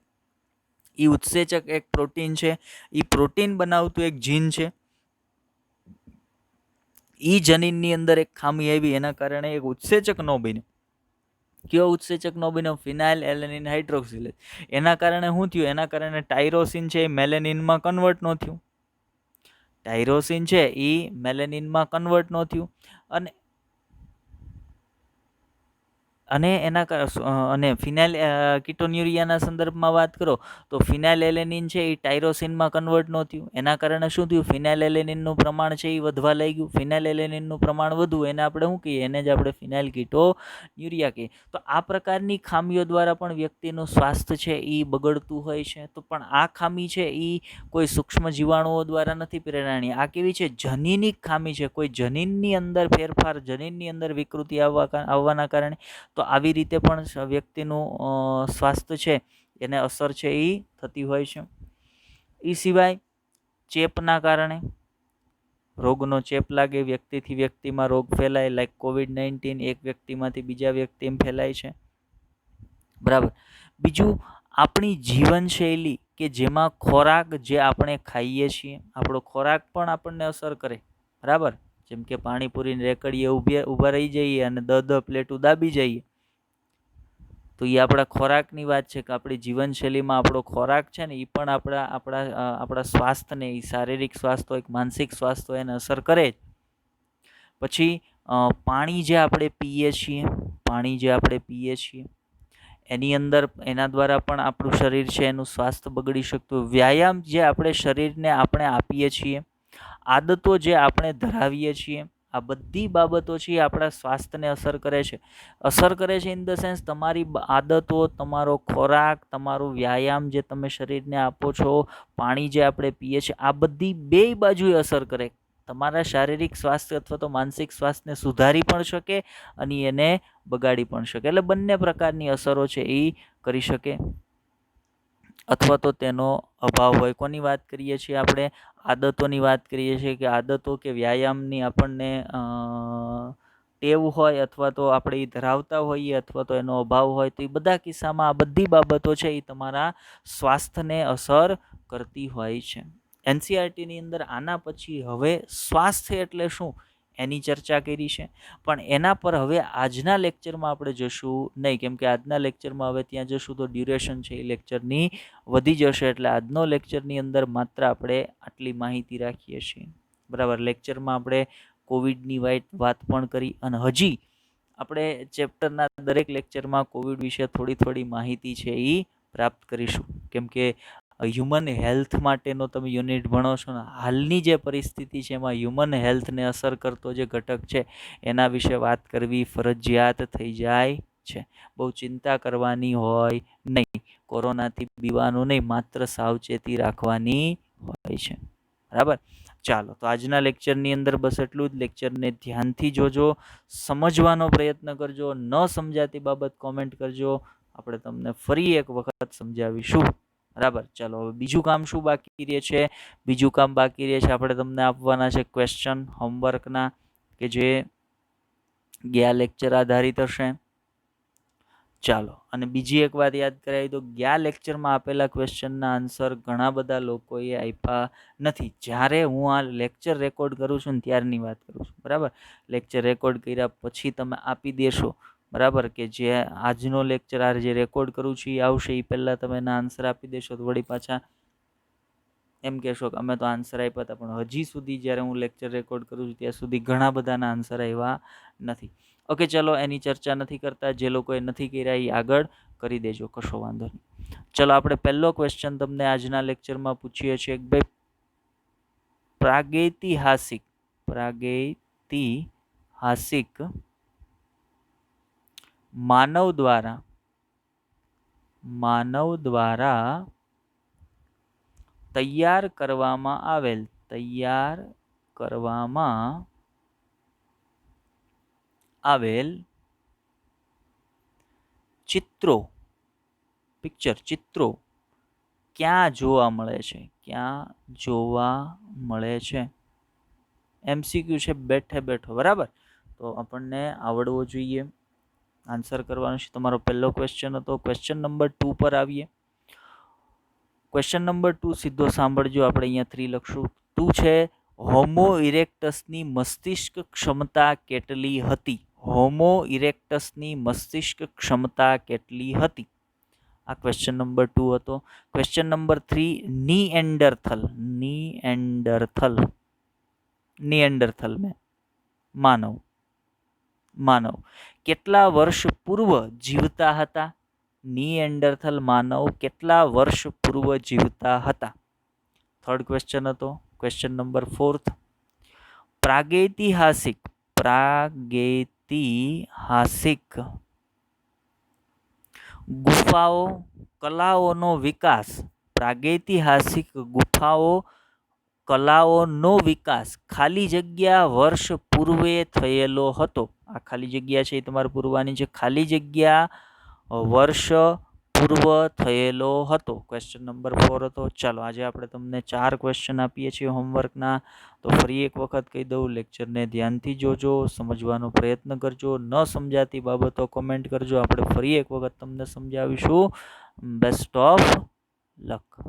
એ ઉત્સેચક એક પ્રોટીન છે, એ પ્રોટીન બનાવતું એક જીન છે. એ જનીનની અંદર એક ખામી આવી, એના કારણે એક ઉત્સેચક ન બન્યું. કયો ઉત્સેચક ન બન્યો? ફિનાઇલ એલેનિન હાઇડ્રોક્સિલેઝ. એના કારણે શું થયું? એના કારણે ટાયરોસિન છે એ મેલેનિનમાં કન્વર્ટ ન થયું. ટાયરોસિન છે એ મેલેનિનમાં કન્વર્ટ ન થયું અને ફિનાઇલ કીટોન્યુરિયાના સંદર્ભમાં વાત કરો તો ફિનાઇલ એલેનિન છે એ ટાયરોસિનમાં કન્વર્ટ ન થયું. એના કારણે શું થયું? ફિનાઇલ એલેનિનનું પ્રમાણ છે એ વધવા લાગ્યું. ફિનાઇલ એલેનિનનું પ્રમાણ વધવું એને આપણે શું કહીએ? એને જ આપણે ફિનાઇલ કીટોન્યુરિયા કહીએ. તો આ પ્રકારની ખામીઓ દ્વારા પણ વ્યક્તિનું સ્વાસ્થ્ય છે એ બગડતું હોય છે. તો પણ આ ખામી છે એ કોઈ સૂક્ષ્મ જીવાણુઓ દ્વારા નથી પ્રેરાણી. આ કેવી છે? જનીનિક ખામી છે. કોઈ જનીનની અંદર ફેરફાર, જનીનની અંદર વિકૃતિ આવવાના કારણે તો આવી રીતે પણ વ્યક્તિનું સ્વાસ્થ્ય છે એને અસર છે એ થતી હોય છે. એ સિવાય ચેપના કારણે રોગનો ચેપ લાગે, વ્યક્તિથી વ્યક્તિમાં રોગ ફેલાય, લાઈક COVID-19 એક વ્યક્તિમાંથી બીજા વ્યક્તિમાં ફેલાય છે, બરાબર. બીજું, આપણી જીવનશૈલી કે જેમાં ખોરાક જે આપણે ખાઈએ છીએ, આપણો ખોરાક પણ આપણને અસર કરે, બરાબર. જેમ કે પાણીપુરીને રેકડીએ ઊભા રહી જઈએ અને 10 પ્લેટો દાબી જઈએ, તો એ આપણા ખોરાકની વાત છે કે આપણી જીવનશૈલીમાં આપણો ખોરાક છે ને એ પણ આપણા સ્વાસ્થ્યને, એ શારીરિક સ્વાસ્થ્ય હોય, માનસિક સ્વાસ્થ્ય હોય એને અસર કરે જ. પછી પાણી જે આપણે પીએ છીએ એની અંદર, એના દ્વારા પણ આપણું શરીર છે એનું સ્વાસ્થ્ય બગડી શકતું. વ્યાયામ જે આપણે શરીરને આપણે આપીએ છીએ, આદતો જે આપણે ધરાવીએ છીએ, આ બધી બાબતો છે આપણા સ્વાસ્થ્યને અસર કરે છે. ઇન ધ સેન્સ તમારી આદતો, તમારો ખોરાક, તમારું વ્યાયામ જે તમે શરીરને આપો છો, પાણી જે આપણે પીએ છીએ, આ બધી બે બાજુએ અસર કરે. તમારા શારીરિક સ્વાસ્થ્ય અથવા તો માનસિક સ્વાસ્થ્યને સુધારી પણ શકે અને એને બગાડી પણ શકે. એટલે બંને પ્રકારની અસરો છે એ કરી શકે, અથવા તો તેનો અભાવ હોય. કોની વાત કરીએ છીએ આપણે? આદતોની વાત કરીએ છીએ કે આદતો કે વ્યાયામની આપણને ટેવ હોય અથવા તો આપણે એ ધરાવતા હોઈએ અથવા તો એનો અભાવ હોય, તો એ બધા કિસ્સામાં આ બધી બાબતો છે એ તમારા સ્વાસ્થ્યને અસર કરતી હોય છે. NCERTની અંદર આના પછી હવે સ્વાસ્થ્ય એટલે શું એની ચર્ચા કરી છે, પણ એના પર હવે આજના લેક્ચરમાં આપણે જશું નહીં, કેમ કે આજના લેક્ચરમાં હવે ત્યાં જશું તો ડ્યુરેશન છે એ લેક્ચરની વધી જશે. એટલે આજનો લેક્ચરની અંદર માત્ર આપણે આટલી માહિતી રાખીએ છીએ, બરાબર. લેક્ચરમાં આપણે કોવિડની વાત પણ કરી અને હજી આપણે ચેપ્ટરના દરેક લેક્ચરમાં કોવિડ વિશે થોડી માહિતી છે એ પ્રાપ્ત કરીશું, કેમ કે હ્યુમન હેલ્થ માટેનો તમે યુનિટ ભણો છો ને, હાલની જે પરિસ્થિતિ છે એમાં હ્યુમન હેલ્થને અસર કરતો જે ઘટક છે એના વિશે વાત કરવી ફરજિયાત થઈ જાય છે. બહુ ચિંતા કરવાની હોય નહીં, કોરોનાથી બીવાનું નહીં, માત્ર સાવચેતી રાખવાની હોય છે, બરાબર. ચાલો, તો આજના લેક્ચરની અંદર બસ એટલું જ. લેક્ચરને ધ્યાનથી જોજો, સમજવાનો પ્રયત્ન કરજો. ન સમજાતી બાબત કોમેન્ટ કરજો, આપણે તમને ફરી એક વખત સમજાવીશું, બરાબર. ચાલો, હવે બીજું કામ શું બાકી રહે છે? આપણે તમને આપવાના છે ક્વેશ્ચન હોમવર્કના, કે જે ગયા લેક્ચર આધારિત હશે. ચાલો, અને બીજી એક વાત યાદ કરાવી દો, ગયા લેક્ચરમાં આપેલા ક્વેશ્ચનના આન્સર ઘણા બધા લોકોએ આપ્યા નથી. જ્યારે હું આ લેક્ચર રેકોર્ડ કરું છું ને ત્યારની વાત કરું છું, બરાબર. લેક્ચર રેકોર્ડ કર્યા પછી તમે આપી દેશો, બરાબર, કે જે આજનો લેક્ચર આ જે રેકોર્ડ કરું છું એ આવશે એ પહેલાં તમે એના આન્સર આપી દેશો, તો વળી પાછા એમ કહેશો કે અમે તો આન્સર આપ્યા હતા, પણ હજી સુધી જ્યારે હું લેક્ચર રેકોર્ડ કરું છું ત્યાં સુધી ઘણા બધાના આન્સર આવ્યા નથી. ઓકે, ચલો, એની ચર્ચા નથી કરતા. જે લોકોએ નથી કર્યા એ આગળ કરી દેજો, કશો વાંધો નહીં. ચલો, આપણે પહેલો ક્વેશ્ચન તમને આજના લેક્ચરમાં પૂછીએ છીએ કે ભાઈ પ્રાગૈતિહાસિક માનવ દ્વારા તૈયાર કરવામાં આવેલ ચિત્રો ક્યાં જોવા મળે છે? MCQ છે, બેઠો, બરાબર. તો આપણને આવડવો જોઈએ, આન્સર કરવાનો છે. તમારો પહેલો ક્વેશ્ચન હતો. ક્વેશ્ચન નંબર 2 પર આવીએ. ક્વેશ્ચન નંબર 2 સીધો સાંભળજો. આપણે અહીંયા 3 લખશું. 2 છે, હોમો ઇરેક્ટસની મસ્તિષ્ક ક્ષમતા કેટલી હતી? આ ક્વેશ્ચન નંબર 2 હતો. ક્વેશ્ચન નંબર 3, નિએન્ડરથલ में માનવ કેટલા વર્ષ પૂર્વ જીવતા હતા? નિએન્ડરથલ માનવ કેટલા વર્ષ પૂર્વ જીવતા હતા? થર્ડ ક્વેશ્ચન હતો. ક્વેશ્ચન નંબર 4, પ્રાગૈતિહાસિક ગુફાઓ કલાઓનો વિકાસ ખાલી જગ્યા વર્ષ પૂર્વે થયેલો હતો. આ ખાલી જગ્યા છે એ તમારે પૂરવાની છે. ખાલી જગ્યા વર્ષ પૂર્વ થયેલો હતો? ક્વેશ્ચન નંબર 4 હતો. ચાલો આજે આપણે તમને 4 ક્વેશ્ચન આપીએ છીએ હોમવર્કના. તો ફરી એક વખત કહી દઉં, લેક્ચરને ધ્યાનથી જોજો, સમજવાનો પ્રયત્ન કરજો. ન સમજાતી બાબતો કમેન્ટ કરજો, આપણે ફરી એક વખત તમને સમજાવીશું. Best of luck.